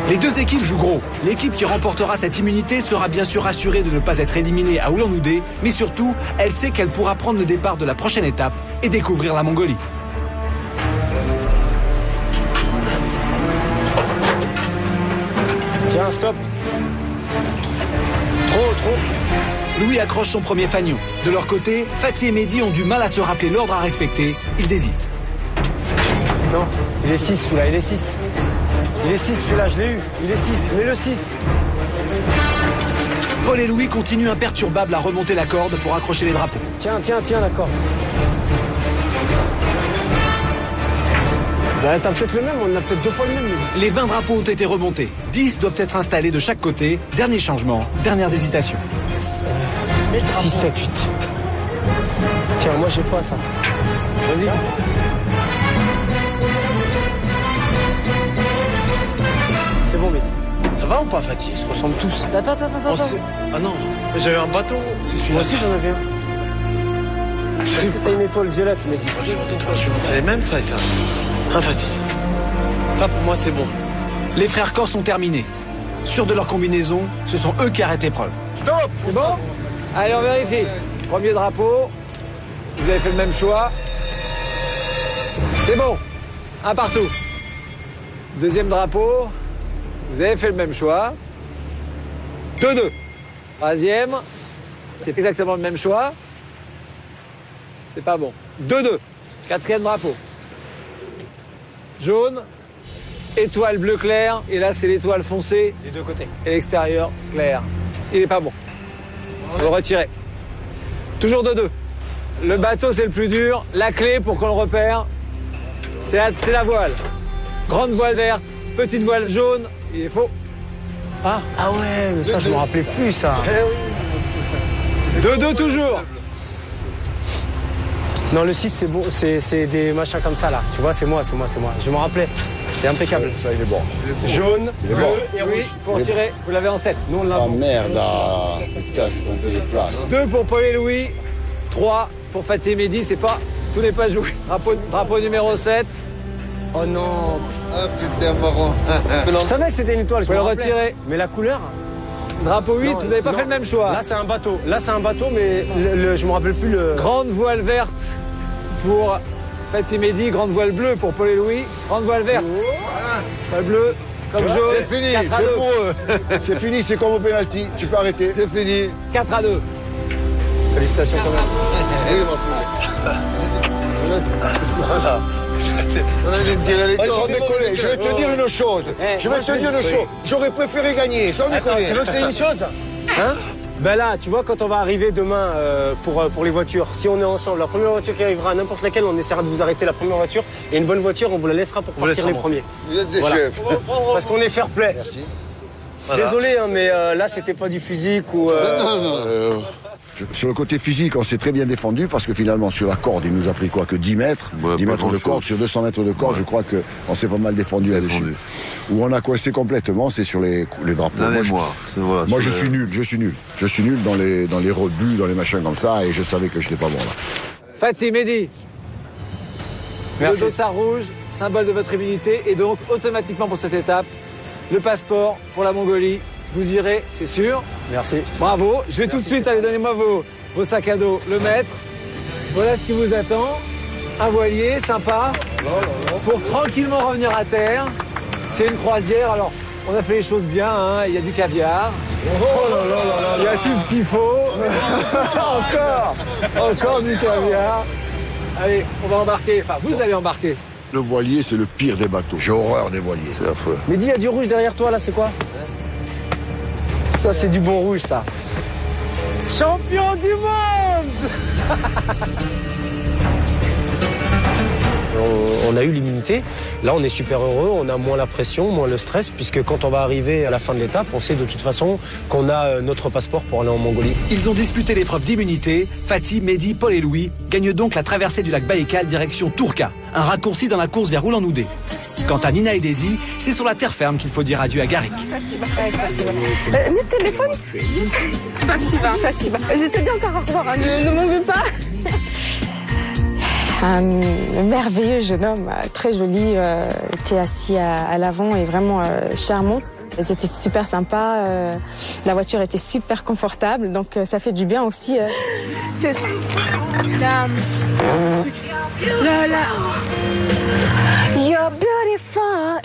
Les deux équipes jouent gros. L'équipe qui remportera cette immunité sera bien sûr assurée de ne pas être éliminée à Ulan-Ude, mais surtout, elle sait qu'elle pourra prendre le départ de la prochaine étape et découvrir la Mongolie. Tiens, stop. Trop. Louis accroche son premier fanion. De leur côté, Fatih et Mehdi ont du mal à se rappeler l'ordre à respecter. Ils hésitent. Non, il est 6 celui-là, il est 6. Il est 6 celui-là, je l'ai eu. Il est 6, mets le 6. Paul et Louis continuent imperturbables à remonter la corde pour accrocher les drapeaux. Tiens, la corde. Bah, t'as peut-être le même, on a peut-être 2 fois le même. Les 20 drapeaux ont été remontés. 10 doivent être installés de chaque côté. Dernier changement, dernières hésitations. 6, 7, 8. Tiens, moi j'ai pas ça. Vas-y. C'est bon, mais. Ça va ou pas, Fatih? Ils se ressemblent tous. Attends. Ah non, j'avais un bateau. Moi aussi j'en avais un. Est-ce que t'as une étoile violette, mais dis. C'est les mêmes, ça et ça. Hein, Fatih? Ça, pour moi, c'est bon. Les frères corps sont terminés. Sûrs de leur combinaison, ce sont eux qui arrêtent l'épreuve. Stop! C'est bon? Allez, on vérifie. Premier drapeau. Vous avez fait le même choix. C'est bon. Un partout. Deuxième drapeau. Vous avez fait le même choix. 2-2. Troisième. C'est exactement le même choix. C'est pas bon. 2-2. Quatrième drapeau. Jaune. Étoile bleu clair. Et là, c'est l'étoile foncée. Des deux côtés. Et l'extérieur clair. Il est pas bon. On le retirer. Toujours 2-2. Le bateau, c'est le plus dur. La clé pour qu'on le repère, c'est la voile. Grande voile verte, petite voile jaune. Il est faux. Ah ouais, mais ça, je me rappelais plus, ça. 2-2 toujours. Non, le 6, c'est bon, c'est des machins comme ça, là. Tu vois, c'est moi. Je me rappelais. C'est impeccable. Ça, il est bon. Jaune, bleu et rouge. Oui, pour tirer, vous l'avez en 7. Nous, on l'a. Oh merde, putain, on fait des places. 2 pour Paul et Louis, 3 pour Fatih et Mehdi, tout n'est pas joué. Drapeau numéro 7. Oh non. Ah, c'était un marron. Je savais que c'était une étoile, je peux me le rappelais. retirer. Mais la couleur? Drapeau 8, Non, vous n'avez pas non. fait le même choix. Là, c'est un bateau. Mais je me rappelle plus le. Grande voile verte pour Fatih et Mehdi, grande voile bleue pour Paul et Louis. Grande voile verte. Voile bleue, comme jaune. C'est fini, 4 à 2. c'est pour eux. C'est fini, c'est comme au pénalty. Tu peux arrêter. C'est fini. 4 à 2. Félicitations quand même. Voilà. On a dû me tirer les Sans cordes. déconner, je vais te dire une chose. J'aurais préféré gagner, sans Attends, déconner. tu veux que je te dise une chose? Hein? Ben là, tu vois, quand on va arriver demain pour les voitures, si on est ensemble, la première voiture qui arrivera, n'importe laquelle, on essaiera de vous arrêter la première voiture. Et une bonne voiture, on vous la laissera pour partir les premiers. Vous êtes des Voilà. chefs. Parce qu'on est fair play. Merci. Voilà. Désolé, hein, mais là, c'était pas du physique ou... Non. Sur le côté physique, on s'est très bien défendu parce que finalement, sur la corde, il nous a pris quoi que 10 mètres. Ouais, 10 pas mètres de grand-chose. corde, sur 200 mètres de corde, je crois qu'on s'est pas mal défendu là-dessus. Où on a coincé complètement, c'est sur les drapeaux. La Moi, mémoire. Voilà, Moi, sur je les- suis nul. Je suis nul dans les rebuts, dans les machins comme ça, et je savais que j'étais pas bon là. Fatih, Mehdi. Merci. Le dossard rouge, symbole de votre immunité. Et donc, automatiquement pour cette étape, le passeport pour la Mongolie. Vous irez, c'est sûr. Merci. Bravo. Je vais tout de suite aller donner-moi vos sacs à dos, le mettre. Voilà ce qui vous attend. Un voilier, sympa. Pour tranquillement revenir à terre. C'est une croisière. Alors, on a fait les choses bien, hein. Il y a du caviar. Il y a tout ce qu'il faut. Encore du caviar. Allez, on va embarquer. Enfin, vous allez embarquer. Le voilier, c'est le pire des bateaux. J'ai horreur des voiliers. C'est affreux. Mehdi, il y a du rouge derrière toi, là, c'est quoi? Ça, c'est du bon rouge, ça. Champion du monde! On a eu l'immunité. Là, on est super heureux, on a moins la pression, moins le stress, puisque quand on va arriver à la fin de l'étape, on sait de toute façon qu'on a notre passeport pour aller en Mongolie. Ils ont disputé l'épreuve d'immunité. Fatih, Mehdi, Paul et Louis gagnent donc la traversée du lac Baïkal direction Tourka, un raccourci dans la course vers Oulan-Oudé. Quant à Nina et Daisy, c'est sur la terre ferme qu'il faut dire adieu à Garik. Le téléphone. Spasiba. Je te dis encore au revoir, hein. Ne m'en veux pas. Un merveilleux jeune homme, très joli, était assis à l'avant et vraiment charmant. C'était super sympa, la voiture était super confortable, donc ça fait du bien aussi. Tchuss. Lola. You're beautiful,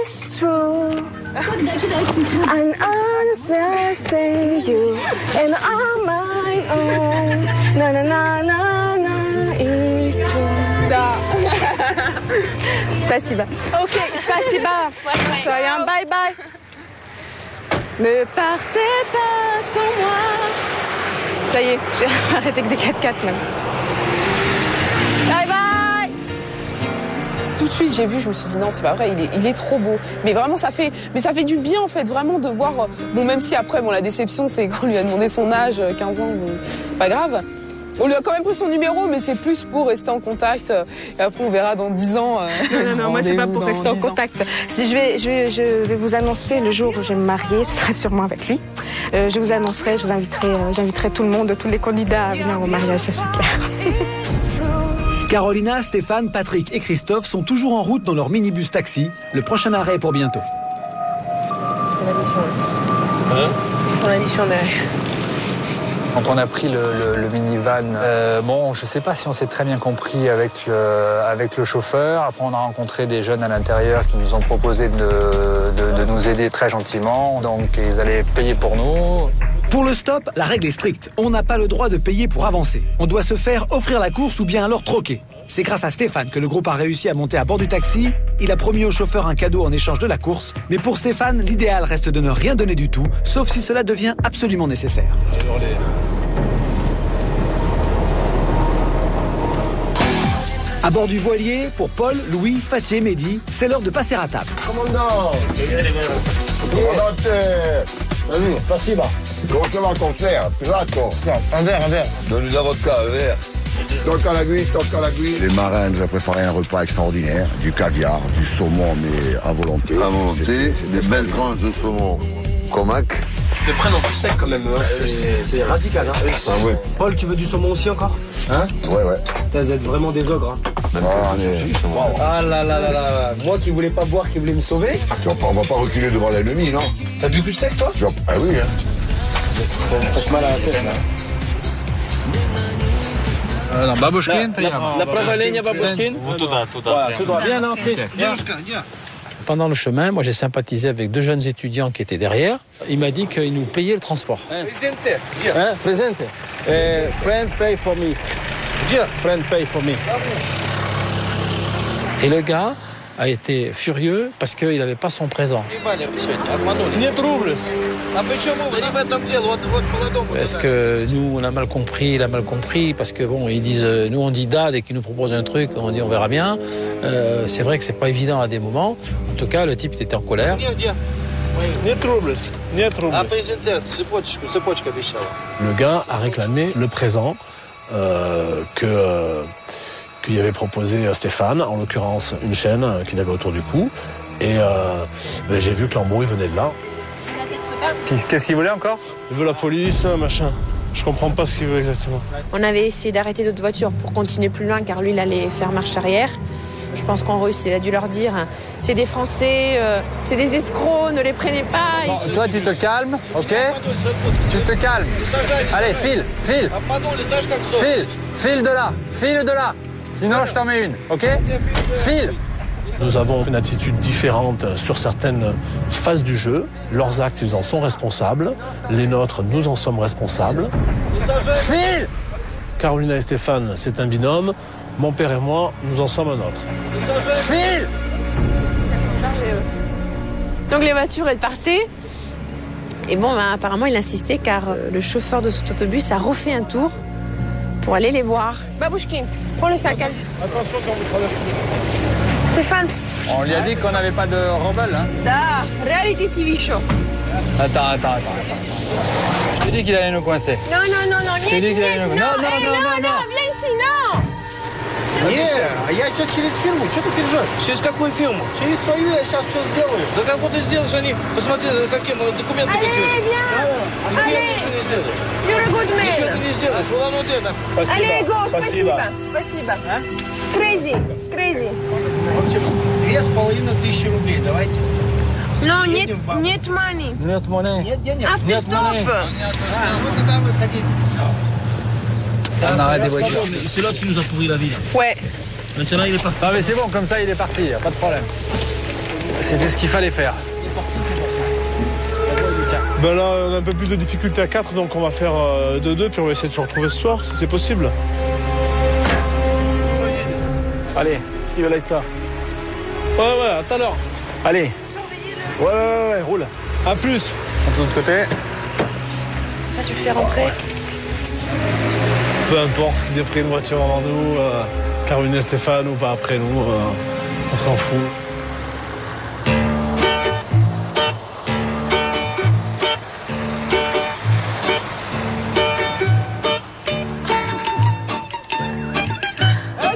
it's true. And I say you and I'm my own. Na na na na na is true. Da. Spasiba. Ok, spasiba. Soyez bye bye. Ne partez pas sans moi. Ça y est, j'ai arrêté que des 4x4 même. Bye bye. Tout de suite, j'ai vu, je me suis dit non, c'est pas vrai, il est trop beau. Mais vraiment, ça fait du bien en fait, vraiment de voir. Bon, même si après, bon, la déception, c'est quand on lui a demandé son âge, 15 ans, bon, pas grave. On lui a quand même pris son numéro, mais c'est plus pour rester en contact. Et après, on verra dans 10 ans. Non, moi, c'est pas pour rester en contact. Si je vais vous annoncer le jour où je vais me marier, ce sera sûrement avec lui. Je vous annoncerai, j'inviterai tout le monde, tous les candidats à venir au mariage, c'est clair. Carolina, Stéphane, Patrick et Christophe sont toujours en route dans leur minibus taxi. Le prochain arrêt est pour bientôt. Ton addition derrière. Quand on a pris le minivan, bon, je ne sais pas si on s'est très bien compris avec le chauffeur. Après, on a rencontré des jeunes à l'intérieur qui nous ont proposé de nous aider très gentiment. Donc, ils allaient payer pour nous. Pour le stop, la règle est stricte. On n'a pas le droit de payer pour avancer. On doit se faire offrir la course ou bien alors troquer. C'est grâce à Stéphane que le groupe a réussi à monter à bord du taxi. Il a promis au chauffeur un cadeau en échange de la course. Mais pour Stéphane, l'idéal reste de ne rien donner du tout, sauf si cela devient absolument nécessaire. À bord du voilier, pour Paul, Louis, Fatih et Mehdi, c'est l'heure de passer à table. Commandant. Spasiba. Comment ça va ton frère? Un verre. Donne-nous la vodka, un verre. Toque à la cuisse. Les marins nous ont préparé un repas extraordinaire, du caviar, du saumon, mais à volonté. À volonté, des belles tranches de saumon comac. Ils le prennent en tout sec quand même, c'est radical. Hein. Ah ouais. Paul, tu veux du saumon aussi encore? Hein? Ouais. Vous êtes vraiment des ogres. Hein. Ah là. Moi qui voulais pas boire, qui voulais me sauver. On va pas reculer devant l'ennemi, non? T'as bu plus sec, toi? Ah oui, hein. Vous faites mal à la tête, là. Babushkin, Направо линия Babushkin. Tout droit. Bien, Chris. Pendant le chemin, moi j'ai sympathisé avec deux jeunes étudiants qui étaient derrière. Il m'a dit qu'ils nous payaient le transport. Presente. Friend pay for me. Friend pay for me. Et le gars a été furieux parce qu'il n'avait pas son présent. Est-ce que nous, on a mal compris, il a mal compris, parce que bon, ils disent, nous on dit dad et qu'ils nous proposent un truc, on dit on verra bien. C'est vrai que c'est pas évident à des moments. En tout cas, le type était en colère. Le gars a réclamé le présent qu'il avait proposé à Stéphane, en l'occurrence une chaîne qu'il avait autour du cou. Et j'ai vu que l'embrouille venait de là. Qu'est-ce qu'il voulait encore? Il veut la police, machin. Je comprends pas ce qu'il veut exactement. On avait essayé d'arrêter d'autres voitures pour continuer plus loin car lui, il allait faire marche arrière. Je pense qu'en russe, il a dû leur dire c'est des Français, c'est des escrocs, ne les prenez pas. Bon, toi, tu te calmes, ok? Tu te calmes. Allez, file de là. Sinon, je t'en mets une, ok? File. Nous avons une attitude différente sur certaines phases du jeu. Leurs actes, ils en sont responsables. Les nôtres, nous en sommes responsables. File. Carolina et Stéphane, c'est un binôme. Mon père et moi, nous en sommes un autre. File. Donc les voitures, elles partaient. Et bon, apparemment, il insistait car le chauffeur de cet autobus a refait un tour pour aller les voir. Babushkin, prends le sac. Attention quand vous traversez. Stéphane. On lui a dit qu'on n'avait pas de rebelle, hein? Da, reality TV show. Attends. Je t'ai dit qu'il allait nous coincer. Non. Je t'ai dit qu'il allait nous coincer. Non. Viens ici, non. А я что через фирму? Что ты переживаешь? Через какую фирму? Через свою я сейчас все сделаю. Да как будто сделаешь, они, посмотри, какие документы какие. Allez, Ничего не сделаешь. You're a good man. Ничего ты не сделаешь. Allez, go, спасибо. Crazy. В общем, 2500 рублей, давайте. Non, нет money. Нет money. Нет денег. After stop. Ну, когда вы хотите. On arrête des voitures. C'est là qui nous a pourri la vie. Ouais. Maintenant, il est parti. Non, mais c'est bon, comme ça, il est parti, y a pas de problème. C'était ce qu'il fallait faire. Il est parti, c'est bon. Ben là, on a un peu plus de difficulté à 4, donc on va faire 2-2, puis on va essayer de se retrouver ce soir, si c'est possible. Allez, si vous l'êtes là. Ouais, à tout à l'heure. Allez. Ouais, roule. À plus. De l'autre côté. Ça, tu fais rentrer. Peu importe qu'ils aient pris une voiture avant nous, Caroline et Stéphane ou pas après nous, on s'en fout.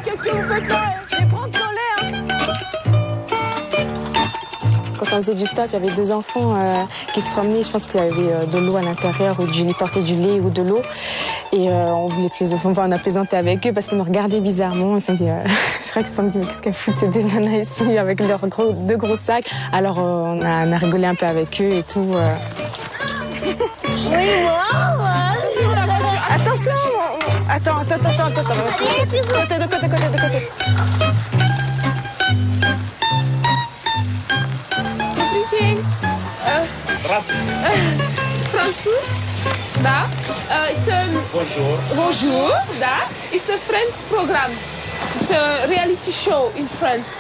Qu'est-ce que vous faites là? Je vais prendre ton lait. Quand on faisait du stop, il y avait 2 enfants qui se promenaient. Je pense qu'il y avait de l'eau à l'intérieur ou ils portaient du lait ou de l'eau. Et on a plaisanté avec eux parce qu'ils nous regardaient bizarrement. Ils se sont dit, je crois qu'ils se sont dit, mais qu'est-ce qu'elles foutent ces 2 nanas ici avec leurs 2 gros sacs. Alors on a rigolé un peu avec eux et tout. Oui, moi. Attention. Attends. De côté. Francis, da. It's a bonjour, da. It's a French program. It's a reality show in France.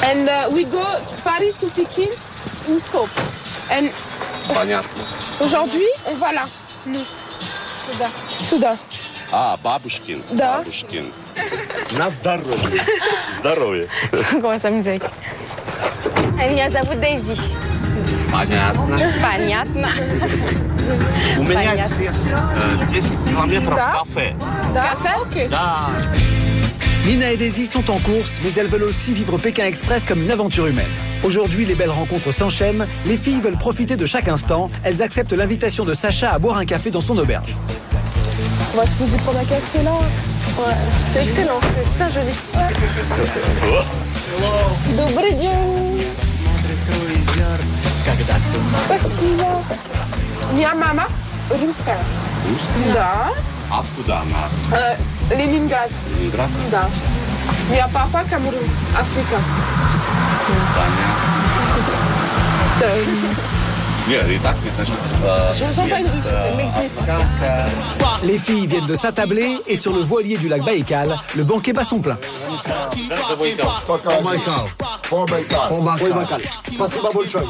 And we go to Paris to Pékin in stop. And aujourd'hui, on va là. Nous. Сюда. Бабушкин. Да. Бабушкин. На здоровье. Здоровье. On va s'amuser avec. Меня зовут Дейзи. Понятно. Понятно. У меня здесь 10 километров кафе. Café? Ok. Да. Nina et Daisy sont en course, mais elles veulent aussi vivre Pékin Express comme une aventure humaine. Aujourd'hui, les belles rencontres s'enchaînent, les filles veulent profiter de chaque instant, elles acceptent l'invitation de Sacha à boire un café dans son auberge. On va se poser prendre un café là. Ouais, c'est excellent, c'est super joli. Добрый день. Спасибо. Моя мама русская. Русская? Да. Откуда она? Ленинград. Ленинград? Да. Моя папа Камерун, Африка. Нет, и так не хочу. Les filles viennent de s'attabler et sur le voilier du lac Baïkal, le banquet bat son plein. Спасибо большое.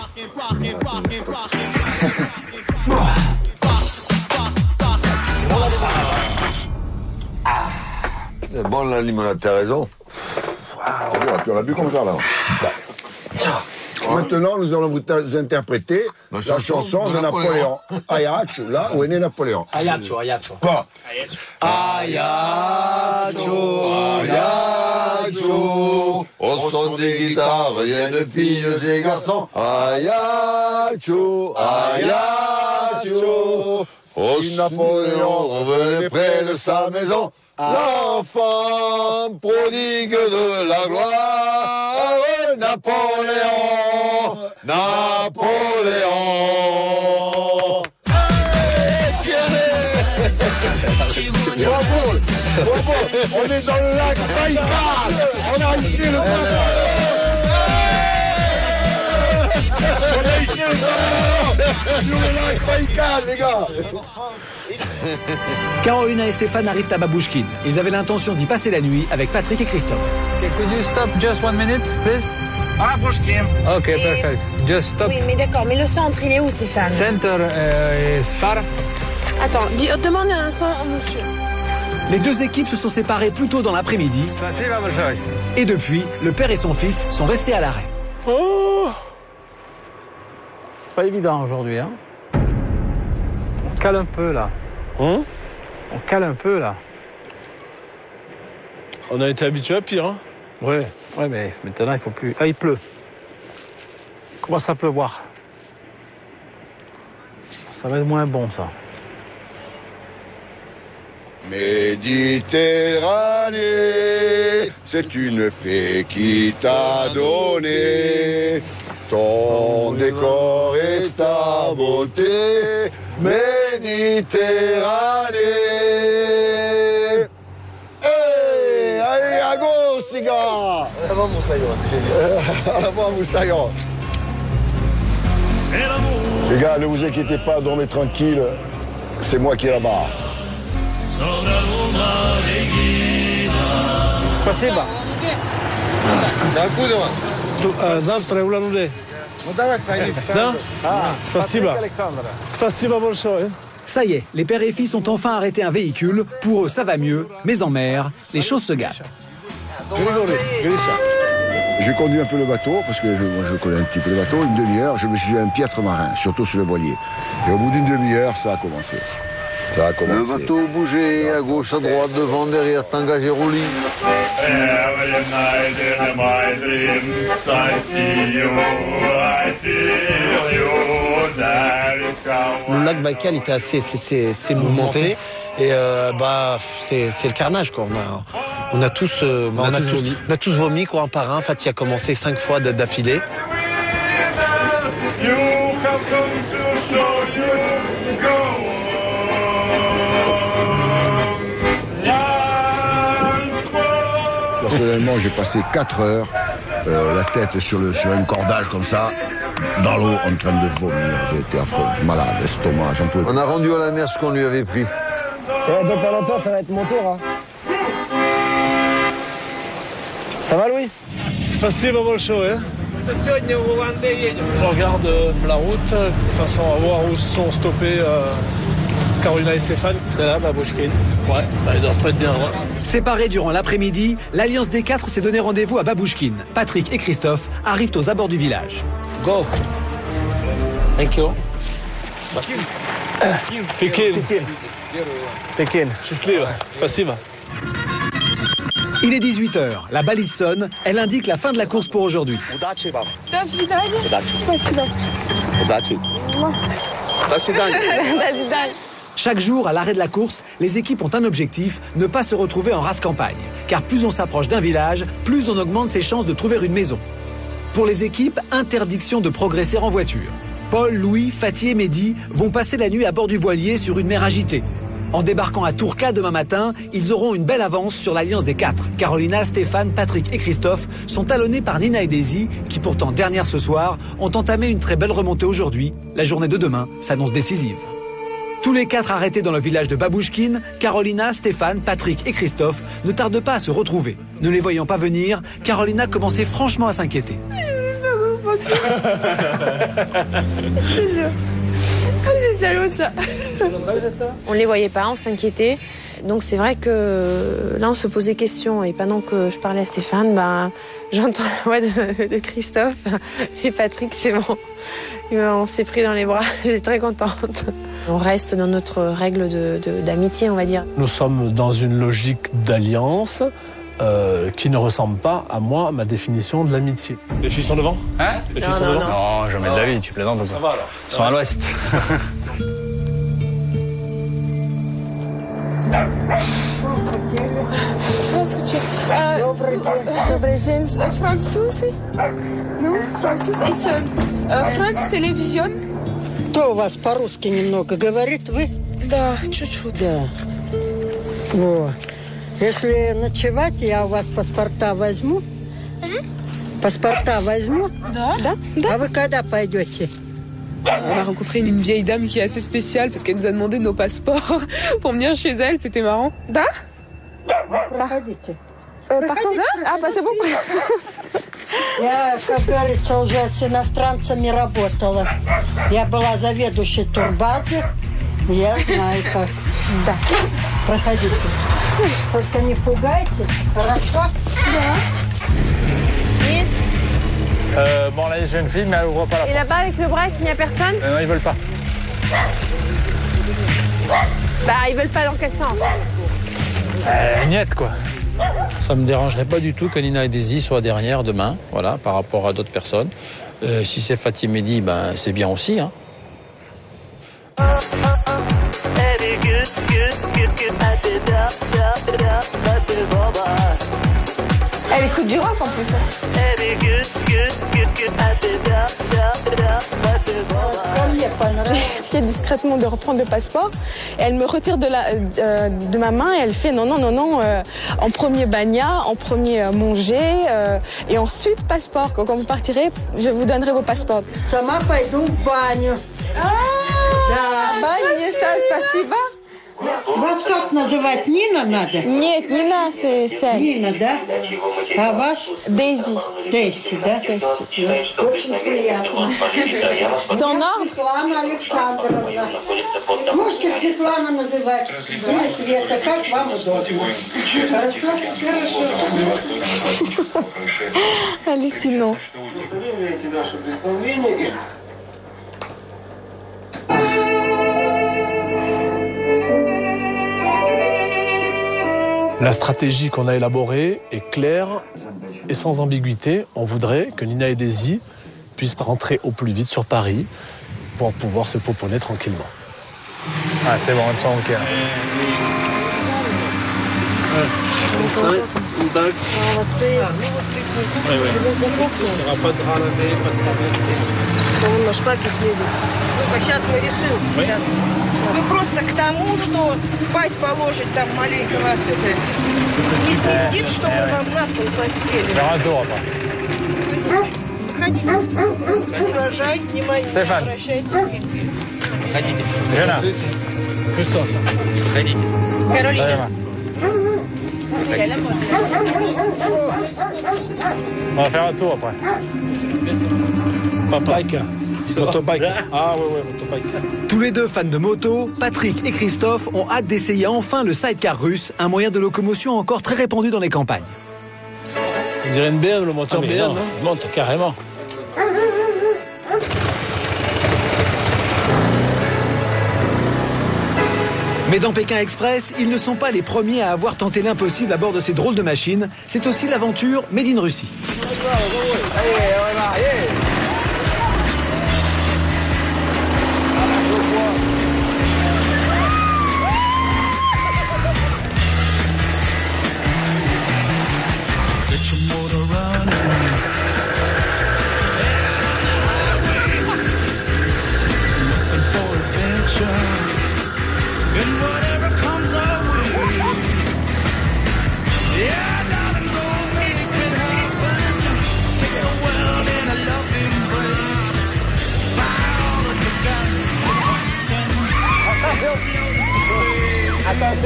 C'est bon la limonade, t'as raison. Tu en as bu comme ça, là. Maintenant, nous allons vous interpréter la chanson de Napoléon. Ayacho, là où est né Napoléon. Ayacho. Pas. Ayacho, au son des guitares, viennent filles et garçons. Ayacho. Oh, si Napoléon revenait près de sa maison, l'enfant prodigue de la gloire, Napoléon. Bravo, on est dans le lac Baïkal. On a ici le sur le lac Baïkal, les gars. Carolina et Stéphane arrivent à Babouchkine. Ils avaient l'intention d'y passer la nuit avec Patrick et Christophe. Okay, could you stop just 1 minute, please? Babouchkine. Ok, perfect. Just stop. Oui, mais d'accord, mais le centre, il est où, Stéphane? Center is far. Attends, demande un instant au monsieur. Les 2 équipes se sont séparées plus tôt dans l'après-midi. Et depuis, le père et son fils sont restés à l'arrêt. Oh, c'est pas évident aujourd'hui, hein. On cale un peu là. On cale un peu là. On a été habitué à pire, hein. Ouais, mais maintenant il faut plus. Ah, il pleut. Il commence à pleuvoir. Ça va être moins bon, ça. Méditerranée, c'est une fée qui t'a donné ton décor et ta beauté. Méditerranée. Hey, allez, à gauche, les gars. Avant Moussaillon. Avant Moussaillon. Les gars, ne vous inquiétez pas, dormez tranquille. C'est moi qui ai la barre. Спасибо. Завтра улан-Удэ. Да? Спасибо. Спасибо большое. Ça y est, les pères et fils ont enfin arrêté un véhicule. Pour eux, ça va mieux, mais en mer, les choses se gâtent. J'ai conduit un peu le bateau, parce que je connais un petit peu le bateau. Une demi-heure, je me suis dit un piètre marin, surtout sur le voilier. Et au bout d'une demi-heure, ça a commencé. Le bateau bougeait à gauche, à droite, devant, derrière, tanguage et roulis. Le lac Baïkal était assez mouvementé. Et c'est le carnage, quoi. On a tous vomi, quoi, un par un. En fait, il a commencé 5 fois d'affilée. Personnellement, j'ai passé 4 heures, la tête sur un cordage comme ça, dans l'eau, en train de vomir. J'étais affreux, malade, estomac, j'en pouvais pas. On a rendu à la mer ce qu'on lui avait pris. Dans pas longtemps, ça va être mon tour. Hein. Ça va, Louis? Спасибо большое. On regarde la route, de toute façon, on va voir où sont stoppés Carolina et Stéphane. C'est là, Babouchkine. Ouais, ils doivent pas être bien loin. Séparés durant l'après-midi, l'Alliance des 4 s'est donné rendez-vous à Babouchkine. Patrick et Christophe arrivent aux abords du village. Go. Thank you. Pekin. Счастливо. Спасибо. Il est 18h, la balise sonne, elle indique la fin de la course pour aujourd'hui. До свидания. Спасибо. До свидания. До свидания. Chaque jour, à l'arrêt de la course, les équipes ont un objectif, ne pas se retrouver en race campagne. Car plus on s'approche d'un village, plus on augmente ses chances de trouver une maison. Pour les équipes, interdiction de progresser en voiture. Paul, Louis, Fatih et Mehdi vont passer la nuit à bord du voilier sur une mer agitée. En débarquant à Tourca demain matin, ils auront une belle avance sur l'Alliance des 4. Carolina, Stéphane, Patrick et Christophe sont talonnés par Nina et Daisy, qui pourtant dernières ce soir, ont entamé une très belle remontée aujourd'hui. La journée de demain s'annonce décisive. Tous les 4 arrêtés dans le village de Babouchkine, Carolina, Stéphane, Patrick et Christophe ne tardent pas à se retrouver. Ne les voyant pas venir, Carolina commençait franchement à s'inquiéter. C'est salaud ça. On les voyait pas, on s'inquiétait. Donc c'est vrai que là on se posait question et pendant que je parlais à Stéphane, j'entends la voix de Christophe et Patrick, c'est bon. On s'est pris dans les bras, j'étais très contente. On reste dans notre règle d'amitié, on va dire. Nous sommes dans une logique d'alliance qui ne ressemble pas à moi, ma définition de l'amitié. Les filles sont devant? Hein? Les filles sont devant? Non, jamais de la vie, tu plaisantes ou quoi? Ça va alors. Ils sont à l'ouest. Здравствуйте. Добрый день. Французы? Ну, француз. France Television. Кто у вас по-русски немного говорит? Вы? Да, чуть-чуть. Да. Вот. Если ночевать, я у вас паспорта возьму. Паспорта возьму. Да? Да. А вы когда пойдете? On a rencontré une vieille dame qui est assez spéciale parce qu'elle nous a demandé nos passeports pour venir chez elle, c'était marrant. Да? Проходите. Partons là? Ah, bah c'est bon. Я, как говорится, уже с иностранцами работала. Я была заведующей турбазы. Я знаю как. Да. Проходите. Только не пугайтесь, хорошо? Да. Bon, là, j'ai une fille, mais elle ouvre pas la porte. Et là-bas, avec le break, il n'y a personne? Non, ils veulent pas. Ils veulent pas dans quel sens? Niette, quoi. Ça me dérangerait pas du tout que Nina et Daisy soient derrière demain, voilà, par rapport à d'autres personnes. Si c'est Fatih Mehdi, c'est bien aussi, hein. Elle écoute du rock en plus. J'ai essayé discrètement de reprendre le passeport. Et elle me retire de ma main et elle fait non, en premier bagna, en premier manger et ensuite passeport. Quand vous partirez, je vous donnerai vos passeports. Сама пойду в баню. Да, баня, спасибо. Вас как называть? Нина надо? Нет, Нина, c'est Нина, да? А вас? Дейзи. Дейси, да? Дейси. Очень приятно. C'est en ordre? Светлана Александровна. Можете Светлана называть? Или Света, как вам удобно. Хорошо? Хорошо. Hallucinant. La stratégie qu'on a élaborée est claire et sans ambiguïté. On voudrait que Nina et Daisy puissent rentrer au plus vite sur Paris pour pouvoir se pouponner tranquillement. Ah, c'est bon, elles sont OK. Pas de drap lavé, pas de savon. Он наш папик едет. Только сейчас мы решим. Мы просто к тому, что спать положить там маленько вас это не сместит, чтобы вам на пол постели. Рожать, внимание, не обращайте. Ходите. Жена. Christophe. Ходите. Carolina. On va faire un tour après. Bike. Motobike. Ah ouais, motobike. Tous les deux fans de moto, Patrick et Christophe ont hâte d'essayer enfin le sidecar russe, un moyen de locomotion encore très répandu dans les campagnes. On dirait une BM, le moteur BM, non? Monte carrément. Mais dans Pékin Express, ils ne sont pas les premiers à avoir tenté l'impossible à bord de ces drôles de machines. C'est aussi l'aventure Made in Russie.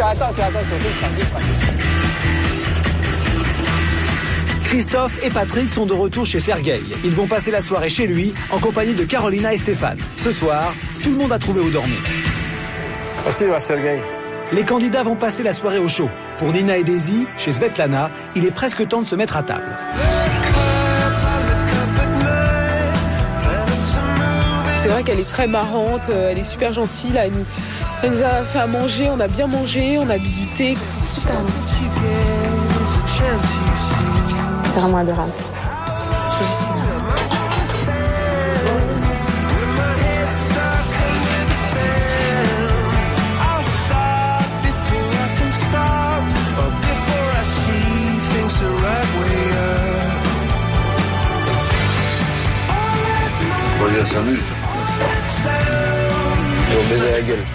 Attention. Christophe et Patrick sont de retour chez Sergueï. Ils vont passer la soirée chez lui en compagnie de Carolina et Stéphane. Ce soir, tout le monde a trouvé où dormir. Спасибо, Sergueï. Les candidats vont passer la soirée au chaud. Pour Nina et Daisy, chez Svetlana, il est presque temps de se mettre à table. C'est vrai qu'elle est très marrante, elle est super gentille. Là, elle nous a fait à manger, on a bien mangé, on a bu du thé, c'est super. C'est vraiment adorable. Je suis ici. On vient 5 minutes. Et on baisait la gueule.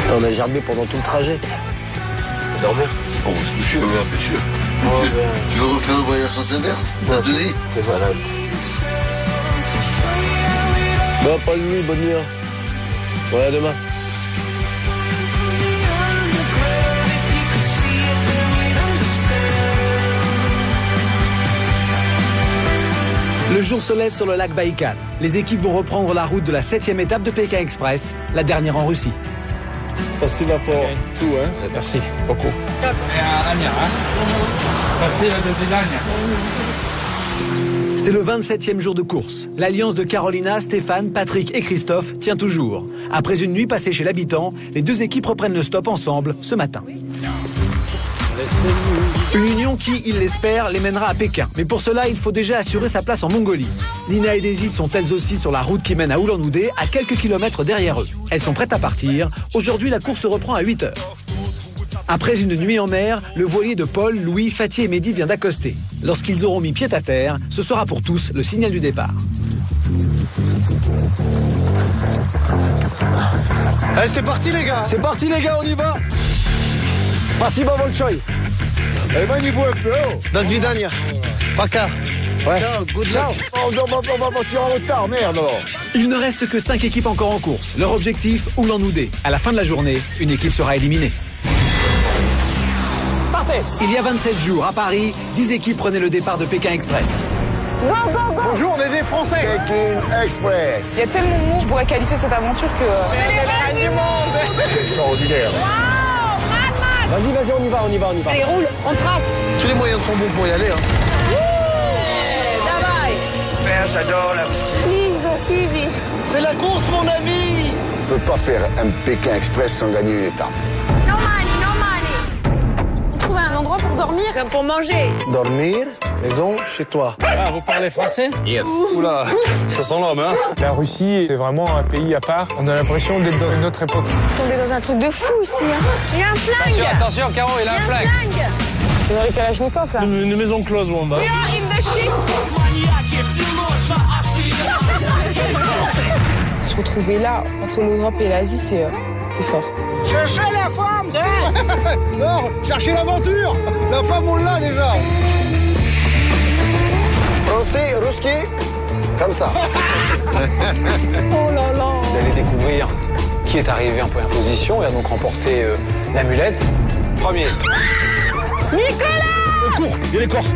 Et on a gerbé pendant tout le trajet. Dormir. On va se coucher, bien sûr. Tu veux refaire le voyage sans inverse? Denis? T'es malade. Bon, pas de nuit, bonne nuit. Bon, à demain. Le jour se lève sur le lac Baïkal. Les équipes vont reprendre la route de la 7e étape de Pékin Express, la dernière en Russie. Спасибо pour tout, hein. Merci beaucoup. C'est le 27e jour de course. L'alliance de Carolina, Stéphane, Patrick et Christophe tient toujours. Après une nuit passée chez l'habitant, les deux équipes reprennent le stop ensemble ce matin. Une union qui, ils l'espèrent, les mènera à Pékin. Mais pour cela, il faut déjà assurer sa place en Mongolie. Nina et Daisy sont elles aussi sur la route qui mène à Ulan-Ude, à quelques kilomètres derrière eux. Elles sont prêtes à partir. Aujourd'hui, la course reprend à 8h. Après une nuit en mer, le voilier de Paul, Louis, Fatih et Mehdi vient d'accoster. Lorsqu'ils auront mis pied à terre, ce sera pour tous le signal du départ. Allez, c'est parti les gars. C'est parti les gars, on y va. Спасибо большое. До свидания. Пока. Ouais. Ciao, good luck. On va partir en retard, merde alors. Il ne reste que 5 équipes encore en course. Leur objectif, Ulan-Ude. À la fin de la journée, une équipe sera éliminée. Parfait. Il y a 27 jours, à Paris, 10 équipes prenaient le départ de Pékin Express. Go, go, go. Bonjour, on est des Français. Pékin Express. Il y a tellement de monde qui pourrait qualifier cette aventure que... C'est les reines du monde. C'est extraordinaire. Vas-y, on y va. Allez, roule, on trace. Tous les moyens sont bons pour y aller. Hein. Давай. J'adore la Russie. C'est la course, mon ami. On ne peut pas faire un Pékin Express sans gagner une étape. No money. Trouver un endroit pour dormir, pour manger. Dormir, maison, chez toi. Ah, vous parlez français? Oula, ça sent l'homme, hein. La Russie, c'est vraiment un pays à part. On a l'impression d'être dans une autre époque. C'est tombé dans un truc de fou ici. Hein. Il y a un flingue. Attention, Caro, il a un flingue. C'est Marie Kalachnikov là. Une maison close où on va. We are in the ship. Se retrouver là, entre l'Europe et l'Asie, c'est fort. Cherchez la femme, hein. Non, cherchez l'aventure. La femme, on l'a déjà. Français, ruski, comme ça. Oh là là. Vous allez découvrir qui est arrivé en première position et a donc remporté l'amulette. Premier. Nicolas. Au cours, il y a les Corses.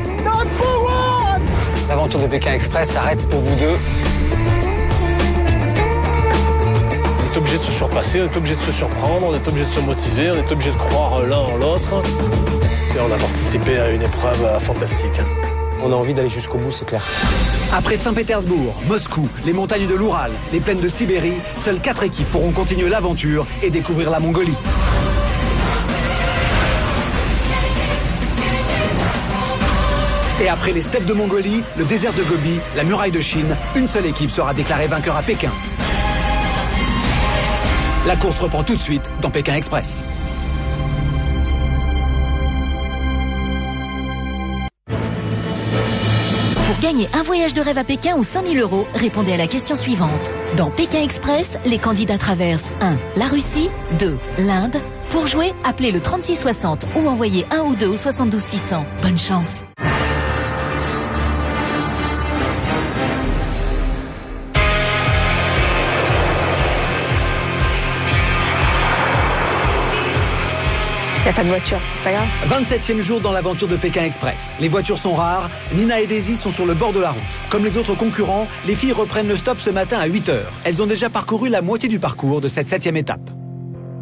L'aventure de Pékin Express s'arrête pour vous deux. On est obligé de se surpasser, on est obligé de se surprendre, on est obligé de se motiver, on est obligé de croire l'un en l'autre. Et on a participé à une épreuve fantastique. On a envie d'aller jusqu'au bout, c'est clair. Après Saint-Pétersbourg, Moscou, les montagnes de l'Oural, les plaines de Sibérie, seules 4 équipes pourront continuer l'aventure et découvrir la Mongolie. Et après les steppes de Mongolie, le désert de Gobi, la muraille de Chine, une seule équipe sera déclarée vainqueur à Pékin. La course reprend tout de suite dans Pékin Express. Pour gagner un voyage de rêve à Pékin ou 5 000 €, répondez à la question suivante. Dans Pékin Express, les candidats traversent 1. La Russie, 2. L'Inde. Pour jouer, appelez le 3660 ou envoyez 1 ou 2 au 72 600. Bonne chance. Il n'y a pas de voiture, c'est pas grave. 27e jour dans l'aventure de Pékin Express. Les voitures sont rares, Nina et Daisy sont sur le bord de la route. Comme les autres concurrents, les filles reprennent le stop ce matin à 8 h. Elles ont déjà parcouru la moitié du parcours de cette 7e étape.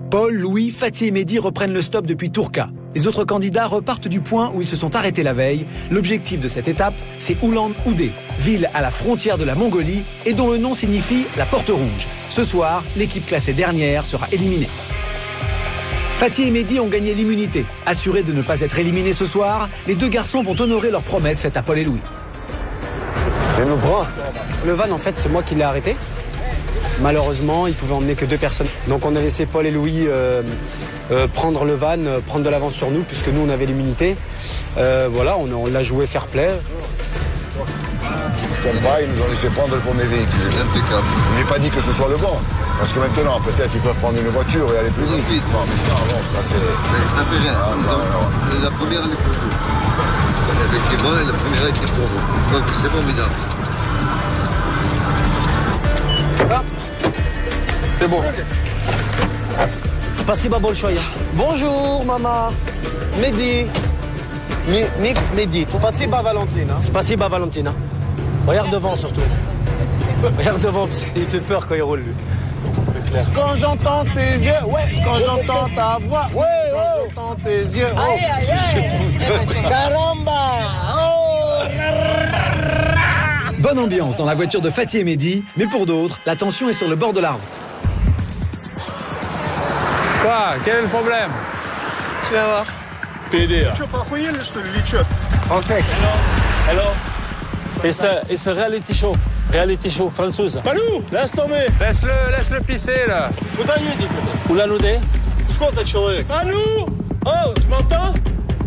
Paul, Louis, Fatih et Mehdi reprennent le stop depuis Tourka. Les autres candidats repartent du point où ils se sont arrêtés la veille. L'objectif de cette étape, c'est Ulan-Ude, ville à la frontière de la Mongolie et dont le nom signifie la porte rouge. Ce soir, l'équipe classée dernière sera éliminée. Fatih et Mehdi ont gagné l'immunité. Assurés de ne pas être éliminés ce soir, les deux garçons vont honorer leur promesse faite à Paul et Louis. Le van, en fait, c'est moi qui l'ai arrêté. Malheureusement, il pouvait emmener que 2 personnes. Donc on a laissé Paul et Louis prendre le van, prendre de l'avance sur nous, puisque nous, on avait l'immunité. Voilà, on l'a joué fair play. Sympa, ils nous ont laissé prendre le premier véhicule. Impeccable. Je n'ai pas dit que ce soit le bon. Parce que maintenant, peut-être, ils peuvent prendre une voiture et aller plus vite. Non, mais ça, c'est... Mais ça fait rien. La première, elle est pour vous. Elle était bonne et la première était pour vous. Donc, c'est formidable. C'est bon. Спасибо большое. Bonjour, maman. Mehdi. Mehdi. Спасибо, Valentine. Спасибо, Valentina. Regarde devant surtout. Regarde devant parce qu'il fait peur quand il roule lui. C'est clair. Quand j'entends tes yeux, ouais, quand j'entends ta voix, ouais, quand j'entends tes yeux, oh, Aïe, aïe, aïe. Caramba. Bonne ambiance dans la voiture de Fatih et Mehdi, mais pour d'autres, la tension est sur le bord de la route. Quoi? Quel est le problème? Tu vas voir. PDA. Français. Hello. It's a reality show. Reality show française. Palou, laisse tomber. Laisse-le pisser, là. Ulan-Ude. Сколько человек? Palou, Oh, tu m'entends?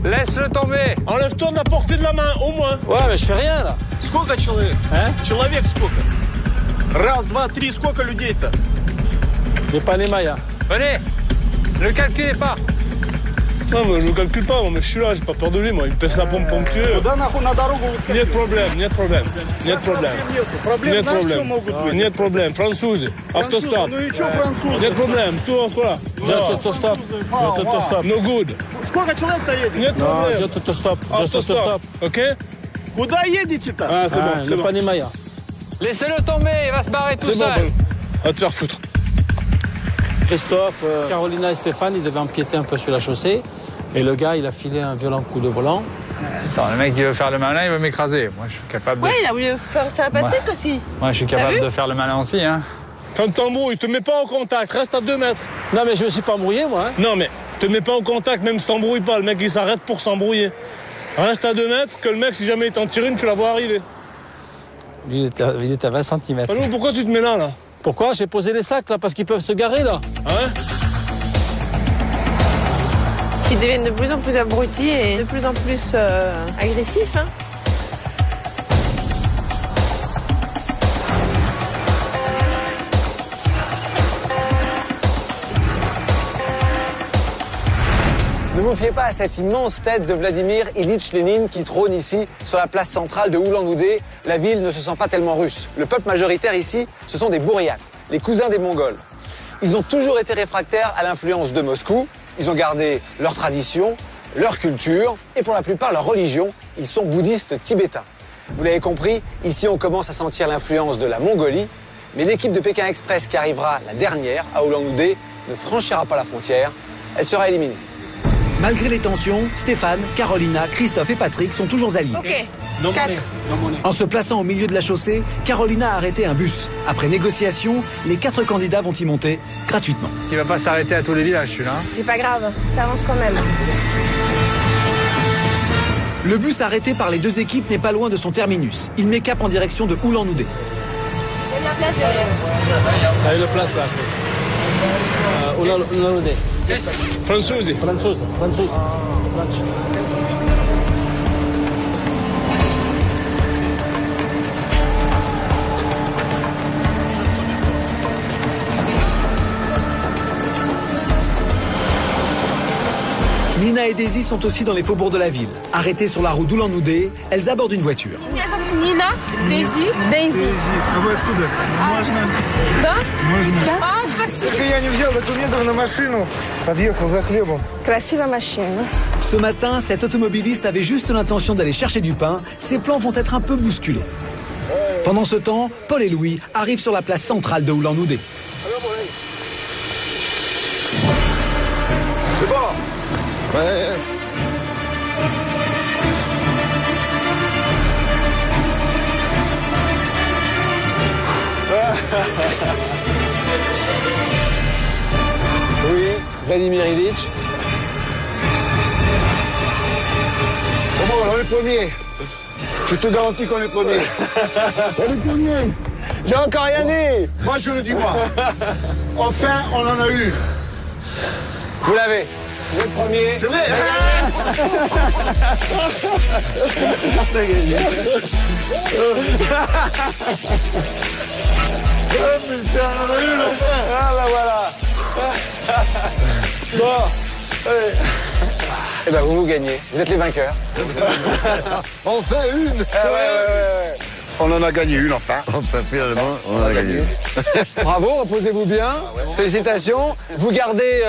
Laisse-le tomber. Enlève-toi de la portée de la main, au moins. Ouais, mais je fais rien, là. Сколько человек? Человек сколько? Раз, два, три, сколько людей-то? J'ai pas les mailles. Venez, ne calculez pas. Non, mais je ne calcule pas, moi, mais je suis là, j'ai pas peur de lui, moi. Il me fait sa pompe pour me tuer. Нет проблем, нет проблем. Нет проблем. Нет проблем. Нет проблем. Французы. Автостоп. Нет проблем. Tout quoi? Just autostop. Just autostop. No good. Сколько человек-то едет? Нет проблем. Just autostop. Just autostop. Ok? Куда едете-то? Ah, c'est bon, c'est j'ai bon. pas les mailles. Laissez-le tomber, il va se barrer tout C'est bon, seul. bon. Va te faire foutre. Christophe, Carolina et Stéphane, ils devaient empiéter un peu sur la chaussée. Et le gars, il a filé un violent coup de volant. Attends, le mec, il veut faire le malin, il veut m'écraser. Moi, je suis capable de... Ouais, il a voulu faire ça à Patrick aussi. Moi, je suis capable de faire le malin aussi, hein. Quand t'embrouilles, te mets pas en contact, reste à 2 mètres. Non, mais je me suis pas embrouillé, moi. Hein. Non, mais te mets pas en contact, même si t'embrouilles pas. Le mec, il s'arrête pour s'embrouiller. Reste à 2 mètres, que le mec, si jamais il t'en tire une, tu la vois arriver. Lui, il était à 20 cm. Alors, pourquoi tu te mets là? Pourquoi? J'ai posé les sacs, là, parce qu'ils peuvent se garer, là. Hein? Ils deviennent de plus en plus abrutis et de plus en plus agressifs. Hein. Ne vous fiez pas à cette immense tête de Vladimir Ilitch Lénine qui trône ici sur la place centrale de Oulan-Oudé. La ville ne se sent pas tellement russe. Le peuple majoritaire ici, ce sont des Bouriates, les cousins des Mongols. Ils ont toujours été réfractaires à l'influence de Moscou. Ils ont gardé leur tradition, leur culture et pour la plupart leur religion. Ils sont bouddhistes tibétains. Vous l'avez compris, ici on commence à sentir l'influence de la Mongolie. Mais l'équipe de Pékin Express qui arrivera la dernière à Oulan-Oudé ne franchira pas la frontière. Elle sera éliminée. Malgré les tensions, Stéphane, Carolina, Christophe et Patrick sont toujours alliés. Ok, 4. En se plaçant au milieu de la chaussée, Carolina a arrêté un bus. Après négociation, les 4 candidats vont y monter gratuitement. Il va pas s'arrêter à tous les villages, celui-là. C'est pas grave, ça avance quand même. Le bus arrêté par les 2 équipes n'est pas loin de son terminus. Il met cap en direction de Oulan-Oudé. Allez, le place, là. Oulan-Oudé. François. François. Nina et Daisy sont aussi dans les faubourgs de la ville. Arrêtées sur la route d'Oulan-Oudé, elles abordent une voiture. Nina, Daisy. А вы откуда? Можно? Да? Можно. А, спасибо. Так я не взял документов на машину. Подъехал за хлебом. Красивая машина. Ce matin, cet automobiliste avait juste l'intention d'aller chercher du pain. Ses plans vont être un peu bousculés. Pendant ce temps, Paul et Louis arrivent sur la place centrale de Oulan-Oudé. C'est bon. Ouais. Oui, Vladimir Ilitch. Bon, on est premier. Je te garantis qu'on est premier. On est premier. J'ai encore rien dit. Moi, je le dis moi. Enfin, on en a eu. Vous l'avez. Vous êtes premier. C'est vrai. C'est gagné. Oh putain, on a eu le fait. Ah bah voilà. Bon. Eh ben vous gagnez. Vous êtes les vainqueurs. Enfin une. Ah ouais. On en a gagné une, enfin. Enfin, finalement, on en a gagné une. Bravo, reposez-vous bien. Félicitations. Vous gardez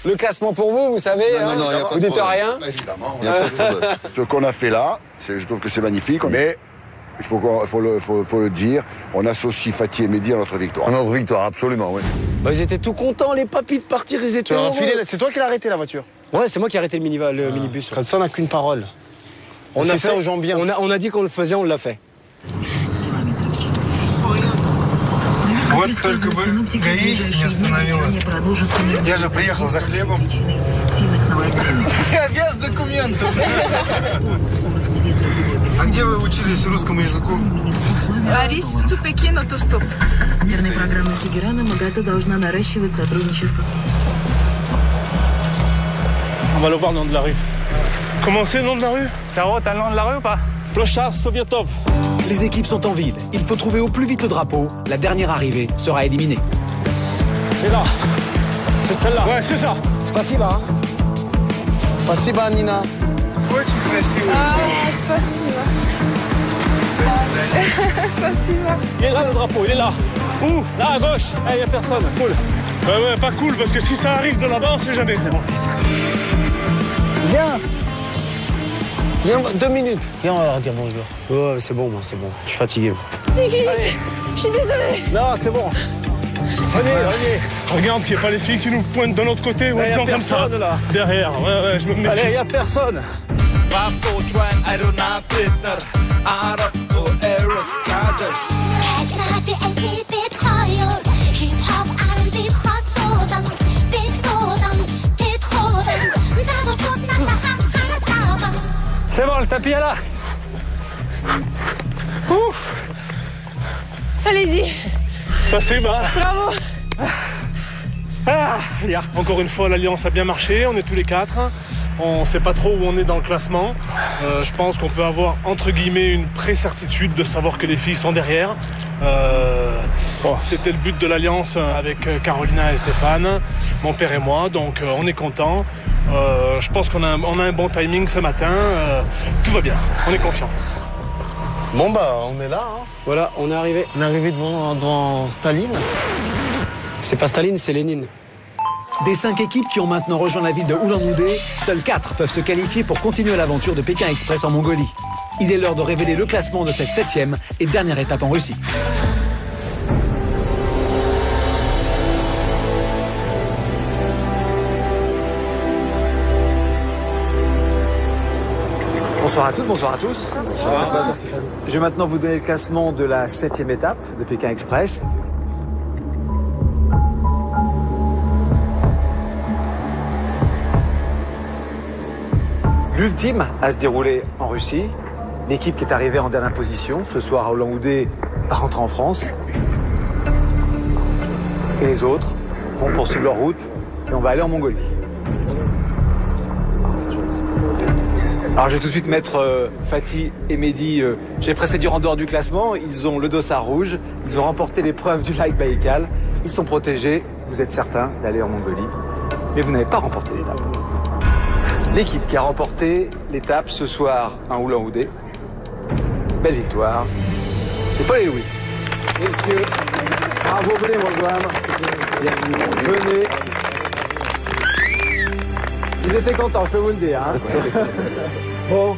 le classement pour vous, vous savez. Non, y a pas vous de dites problème. rien. Évidemment. Ce qu'on a fait là, je trouve que c'est magnifique, mais il faut le dire, on associe Fatih et Mehdi à notre victoire. À notre victoire, absolument, oui. Bah, ils étaient tout contents, les papis, de partir. Ils étaient heureux. C'est toi qui l'as arrêté, la voiture? Ouais, c'est moi qui ai arrêté le minibus. Comme ça, on n'a qu'une parole. On a fait ça aux gens bien. On a dit qu'on le faisait, on l'a fait. Вот только бы ГАИ не остановила. Я же приехал за хлебом. Я без документов. А где вы учились русскому языку? Арис, to Pekin, autostop. Мирной программой Тегерана МАГАТА должна наращивать сотрудничество. va le voir le nom de la rue. Comment c'est le nom de la rue? Caro, t'as le nom de la rue ou pas? Plochard Sovietov. Les équipes sont en ville. Il faut trouver au plus vite le drapeau. La dernière arrivée sera éliminée. C'est là. C'est celle-là. Ouais, c'est ça. Спасибо. Спасибо, Nina. Очень красиво. Спасибо. Спасибо. Il est là le drapeau, il est là. Où? Là à gauche. Il n'y a personne. Cool. Ouais, pas cool, parce que si ça arrive de là-bas, on sait jamais. Mon fils. Viens. Viens, 2 minutes. Viens, on va leur dire bonjour. Oh, c'est bon, moi, c'est bon. Je suis fatigué. Je suis désolée. Non, c'est bon. Venez. Regarde qu'il n'y ait pas les filles qui nous pointent de l'autre côté ou il y a comme ça. personne là. Derrière, ouais, je me mets. Allez, il n'y a personne. C'est bon, le tapis est là. Ouf. Allez-y. Ça c'est bas. Bravo. Encore une fois, l'Alliance a bien marché. On est tous les 4. On ne sait pas trop où on est dans le classement. Je pense qu'on peut avoir, entre guillemets, une pré-certitude de savoir que les filles sont derrière. C'était le but de l'Alliance avec Carolina et Stéphane, mon père et moi. Donc on est content. Je pense qu'on a un bon timing ce matin. Tout va bien. On est confiant. Bon bah, on est là. Hein. Voilà, on est arrivé. On est arrivé devant Staline. C'est pas Staline, c'est Lénine. Des 5 équipes qui ont maintenant rejoint la ville de Ulan-Ude, seules 4 peuvent se qualifier pour continuer l'aventure de Pékin Express en Mongolie. Il est l'heure de révéler le classement de cette 7e et dernière étape en Russie. Bonsoir à toutes, bonsoir à tous. Bonsoir. Je vais maintenant vous donner le classement de la 7e étape de Pékin Express. L'ultime à se dérouler en Russie. L'équipe qui est arrivée en dernière position ce soir à Ulan-Ude va rentrer en France. Et les autres vont poursuivre leur route et on va aller en Mongolie. Alors je vais tout de suite mettre Fatih et Mehdi, j'ai précédure en dehors du classement. Ils ont le dossard rouge, ils ont remporté l'épreuve du lac Baïkal. Ils sont protégés, vous êtes certains d'aller en Mongolie. Mais vous n'avez pas remporté l'étape. L'équipe qui a remporté l'étape ce soir à Ulan-Ude, belle victoire, c'est Paul et Louis. Messieurs, bravo, venez me rejoindre. Venez. Ils étaient contents, je peux vous le dire. Hein. Bon,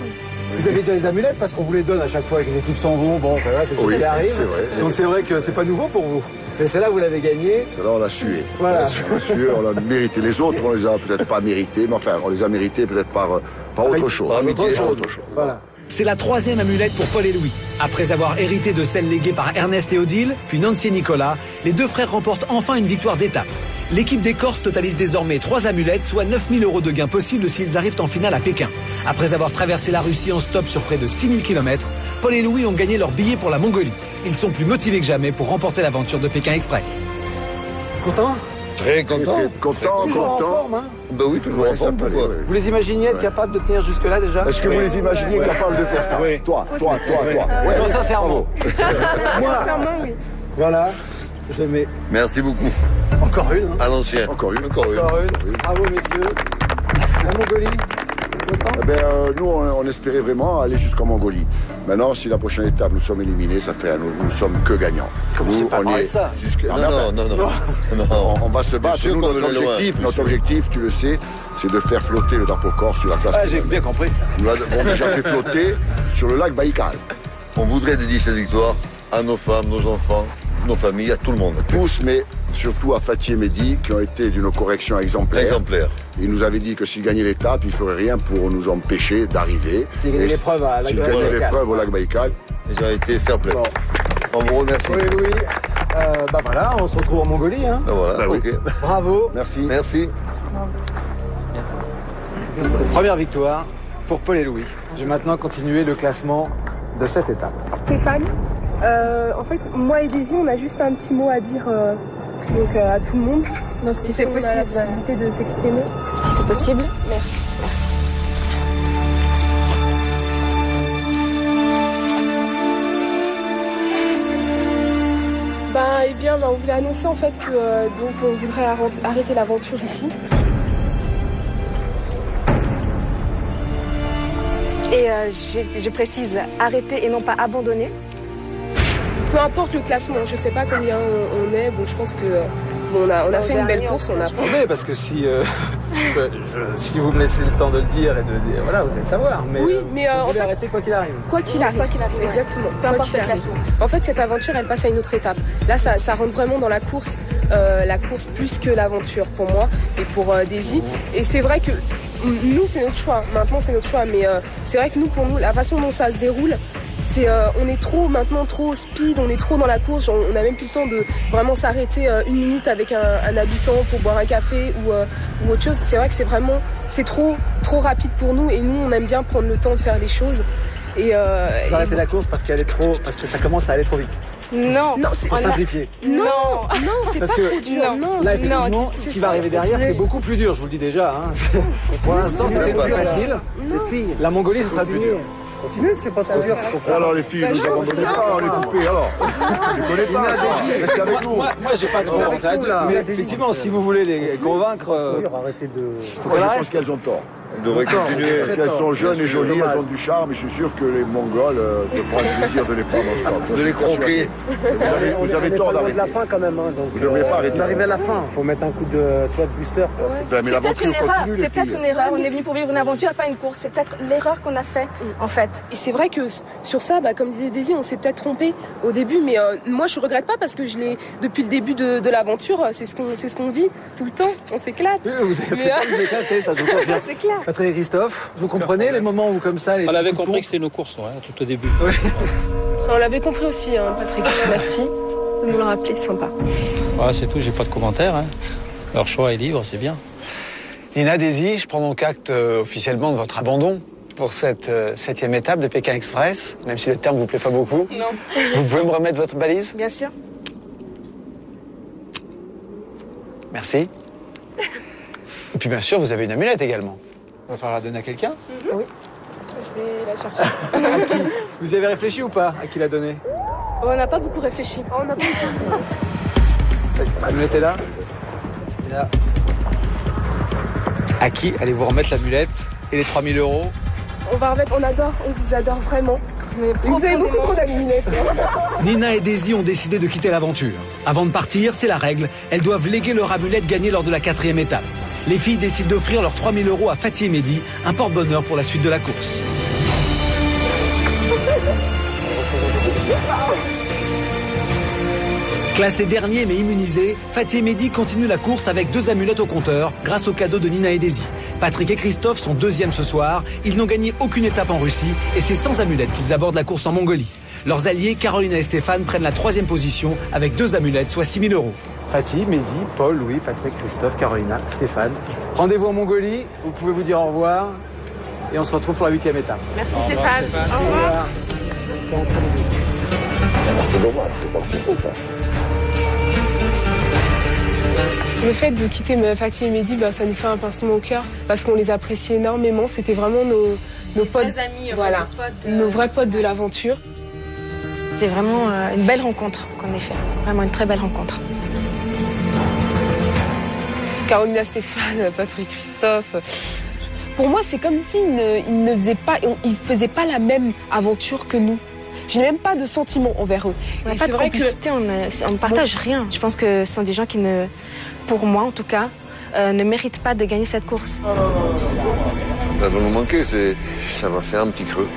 vous avez déjà les amulettes parce qu'on vous les donne à chaque fois que les équipes s'en vont. Bon, voilà, c'est ce qui arrive. C'est vrai. Donc c'est vrai que c'est pas nouveau pour vous. Mais celle-là, vous l'avez gagnée. Celle-là, on l'a sué. Voilà. On l'a sué, on l'a mérité. Les autres, on les a peut-être pas mérités, mais enfin, on les a mérités peut-être par autre chose. Autre chose. Voilà. C'est la 3e amulette pour Paul et Louis. Après avoir hérité de celle léguée par Ernest et Odile, puis Nancy et Nicolas, les deux frères remportent enfin une victoire d'étape. L'équipe des Corses totalise désormais 3 amulettes, soit 9 000 € de gains possibles s'ils arrivent en finale à Pékin. Après avoir traversé la Russie en stop sur près de 6 000 km, Paul et Louis ont gagné leur billet pour la Mongolie. Ils sont plus motivés que jamais pour remporter l'aventure de Pékin Express. Content ? Très content. Toujours en forme, hein ? Ben oui, toujours en forme. Vous les imaginiez être capables de tenir jusque-là déjà ? Est-ce que vous les imaginez capables de faire ça ? Oui. Toi. Ouais. Non, sincèrement. Moi. Oui. Voilà, je le mets. Merci beaucoup. Encore une. Hein. À l'ancien. Encore une. Bravo, messieurs. La Mongolie. Nous, on espérait vraiment aller jusqu'en Mongolie. Maintenant, si la prochaine étape, nous sommes éliminés, ça fait nous ne sommes que gagnants. Comment c'est pas parler de ça ? On va se battre. Nous, notre objectif, tu le sais, c'est de faire flotter le drapeau corse sur la classe. J'ai bien compris. Nous l'avons déjà fait flotter sur le lac Baïkal. On voudrait dédier cette victoire à nos femmes, nos enfants, nos familles, à tout le monde. Tous, mais surtout à Fatih et Mehdi, qui ont été d'une correction exemplaire. Ils nous avaient dit que s'ils gagnaient l'étape, ils ne feraient rien pour nous empêcher d'arriver. S'ils gagnaient l'épreuve au lac Baïkal. Ils ont été fair play. Bon. On vous remercie. Oui, Louis. Voilà, on se retrouve en Mongolie. Hein. Voilà, oui. ok. Bravo. Merci. Première victoire pour Paul et Louis. Je vais maintenant continuer le classement de cette étape. Stéphane, en fait, moi et Daisy, on a juste un petit mot à dire à tout le monde. Donc si c'est possible, la possibilité de s'exprimer. Si c'est possible. Merci. Merci. On voulait annoncer en fait que donc on voudrait arrêter l'aventure ici. Et je précise, arrêter et non pas abandonner. Peu importe le classement, je sais pas combien on est. Bon, je pense que on a fait une belle course. On a. Attendez, parce que si vous me laissez le temps de le dire et de dire, voilà, vous allez savoir. Mais, oui, mais vous voulez arrêter quoi qu'il arrive. Quoi qu'il arrive, exactement. Peu importe le classement. En fait, cette aventure, elle passe à une autre étape. Là, ça rentre vraiment dans la course plus que l'aventure pour moi et pour Daisy. Et c'est vrai que nous, c'est notre choix. Maintenant, c'est notre choix. Mais c'est vrai que pour nous, la façon dont ça se déroule. On est trop speed, on est trop dans la course, on n'a même plus le temps de vraiment s'arrêter une minute avec un habitant pour boire un café ou autre chose. C'est vrai que c'est trop rapide pour nous et nous on aime bien prendre le temps de faire les choses. Vous arrêtez la course parce que ça commence à aller trop vite. Non, pour simplifier. Non, c'est pas trop dur. Non, là, effectivement, ce qui va arriver derrière, c'est beaucoup plus dur, je vous le dis déjà. Hein. Pour l'instant, c'était pas facile. La Mongolie, ce sera plus dur. Continuez, c'est pas trop dur. Alors les filles, nous abandonnez pas, on est coupés alors. Je connais pas, restez avec nous. Moi, j'ai pas trop honte. Mais effectivement, si vous voulez les convaincre, je pense qu'elles ont tort. Elles devraient continuer, parce qu'elles sont jeunes et jolies, elles ont du charme, et je suis sûr que les Mongols se feront le plaisir de les prendre en sport. De les croquer. Vous avez tort d'arrêter. la fin quand même, hein, donc vous ne devriez pas arrêter. On arrive à la fin. Il faut mettre un coup de booster. Mais l'aventure continue. C'est peut-être une erreur. On est venu pour vivre une aventure et pas une course. C'est peut-être l'erreur qu'on a fait, en fait. Et c'est vrai que sur ça, comme disait Daisy, on s'est peut-être trompé au début, mais moi je regrette pas parce que depuis le début de l'aventure, c'est ce qu'on vit tout le temps. On s'éclate. Oui, vous avez fait éclater, ça je confirme. C'est clair. Patrick et Christophe, vous comprenez les moments où comme ça... On avait compris que c'était nos courses, tout au début. Oui. On l'avait compris aussi, hein, Patrick. Merci de nous le rappeler, sympa. Voilà, c'est tout, j'ai pas de commentaires. Hein. Leur choix est libre, c'est bien. Nina, Daisy, je prends donc acte officiellement de votre abandon pour cette 7e étape de Pékin Express, même si le terme vous plaît pas beaucoup. Non. Vous pouvez me remettre votre balise ? Bien sûr. Merci. Et puis bien sûr, vous avez une amulette également. Il va falloir la donner à quelqu'un ? Oui. Je vais la chercher. À qui ? Vous y avez réfléchi ou pas ? À qui la donner ? On n'a pas beaucoup réfléchi. L'amulette est là ? Là. À qui allez-vous remettre l'amulette et les 3 000 €? On va remettre, on vous adore vraiment. Vous avez beaucoup trop d'amulettes. Nina et Daisy ont décidé de quitter l'aventure. Avant de partir, c'est la règle, elles doivent léguer leur amulette gagnée lors de la 4e étape. Les filles décident d'offrir leurs 3 000 € à Fatih et Mehdi, un porte-bonheur pour la suite de la course. Classés derniers mais immunisés, Fatih et Mehdi continuent la course avec 2 amulettes au compteur grâce au cadeau de Nina et Daisy. Patrick et Christophe sont 2e ce soir, ils n'ont gagné aucune étape en Russie et c'est sans amulettes qu'ils abordent la course en Mongolie. Leurs alliés, Carolina et Stéphane, prennent la 3e position avec 2 amulettes, soit 6 000 €. Fatih, Mehdi, Paul, Louis, Patrick, Christophe, Carolina, Stéphane. Rendez-vous en Mongolie, vous pouvez vous dire au revoir et on se retrouve pour la 8e étape. Merci Stéphane. Au revoir. Le fait de quitter Fatih et Mehdi, ça nous fait un pincement au cœur parce qu'on les apprécie énormément. C'était vraiment nos potes, Nos amis, voilà, nos vrais potes de l'aventure. C'est vraiment une belle rencontre qu'on a fait. Vraiment une très belle rencontre. Carolina, Stéphane, Patrick, Christophe. Pour moi, c'est comme s'ils ne faisaient pas la même aventure que nous. Je n'ai même pas de sentiments envers eux. On n'a pas de complicité, on ne partage rien. Je pense que ce sont des gens qui ne, pour moi en tout cas, ne méritent pas de gagner cette course. Elles vont nous manquer, ça va faire un petit creux.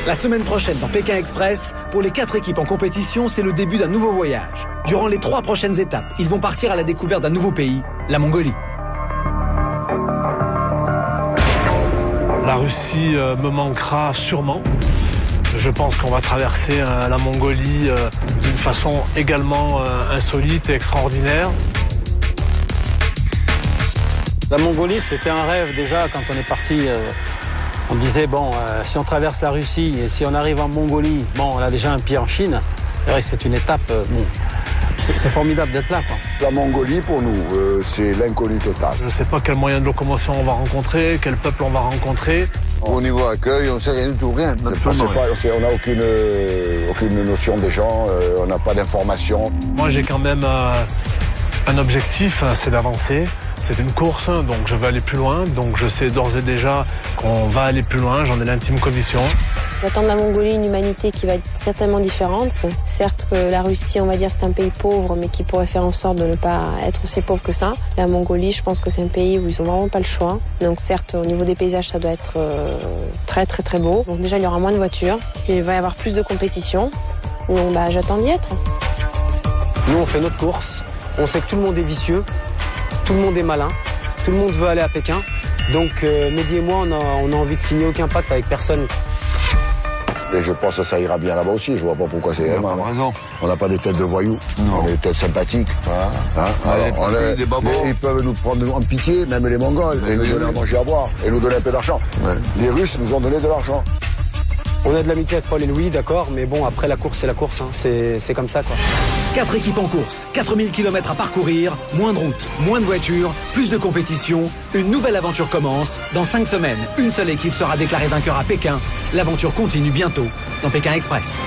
La semaine prochaine dans Pékin Express, pour les 4 équipes en compétition, c'est le début d'un nouveau voyage. Durant les 3 prochaines étapes, ils vont partir à la découverte d'un nouveau pays, la Mongolie. La Russie me manquera sûrement. Je pense qu'on va traverser la Mongolie d'une façon également insolite et extraordinaire. La Mongolie, c'était un rêve déjà quand on est parti. On disait, si on traverse la Russie et si on arrive en Mongolie, on a déjà un pied en Chine. C'est vrai que c'est une étape C'est formidable d'être là, quoi. La Mongolie, pour nous, c'est l'inconnu total. Je ne sais pas quel moyen de locomotion on va rencontrer, quel peuple on va rencontrer. Au niveau accueil, on ne sait rien du tout, rien. On n'a aucune notion des gens, on n'a pas d'informations. Moi, j'ai quand même un objectif, c'est d'avancer. C'est une course, donc je veux aller plus loin. Donc je sais d'ores et déjà qu'on va aller plus loin, j'en ai l'intime conviction. J'attends de la Mongolie une humanité qui va être certainement différente. Certes que la Russie, on va dire, c'est un pays pauvre, mais qui pourrait faire en sorte de ne pas être aussi pauvre que ça. La Mongolie, je pense que c'est un pays où ils ont vraiment pas le choix. Donc certes, au niveau des paysages, ça doit être très très très beau. Donc déjà, il y aura moins de voitures, il va y avoir plus de compétition. Donc j'attends d'y être. Nous, on fait notre course, on sait que tout le monde est vicieux. Tout le monde est malin, tout le monde veut aller à Pékin. Donc Mehdi et moi, on a envie de signer aucun pacte avec personne. Et je pense que ça ira bien là-bas aussi, je vois pas pourquoi c'est... On a raison. On n'a pas des têtes de voyous, on a des têtes sympathiques. Des babos. Ils peuvent nous prendre en pitié, même les Mongols, et nous donner à manger à boire, et nous donner un peu d'argent. Ouais. Les Russes nous ont donné de l'argent. On a de l'amitié avec Paul et Louis, d'accord, mais bon, après la course, c'est la course, hein. C'est comme ça, quoi. 4 équipes en course, 4000 km à parcourir, moins de routes, moins de voitures, plus de compétition. Une nouvelle aventure commence. Dans 5 semaines, une seule équipe sera déclarée vainqueur à Pékin. L'aventure continue bientôt dans Pékin Express.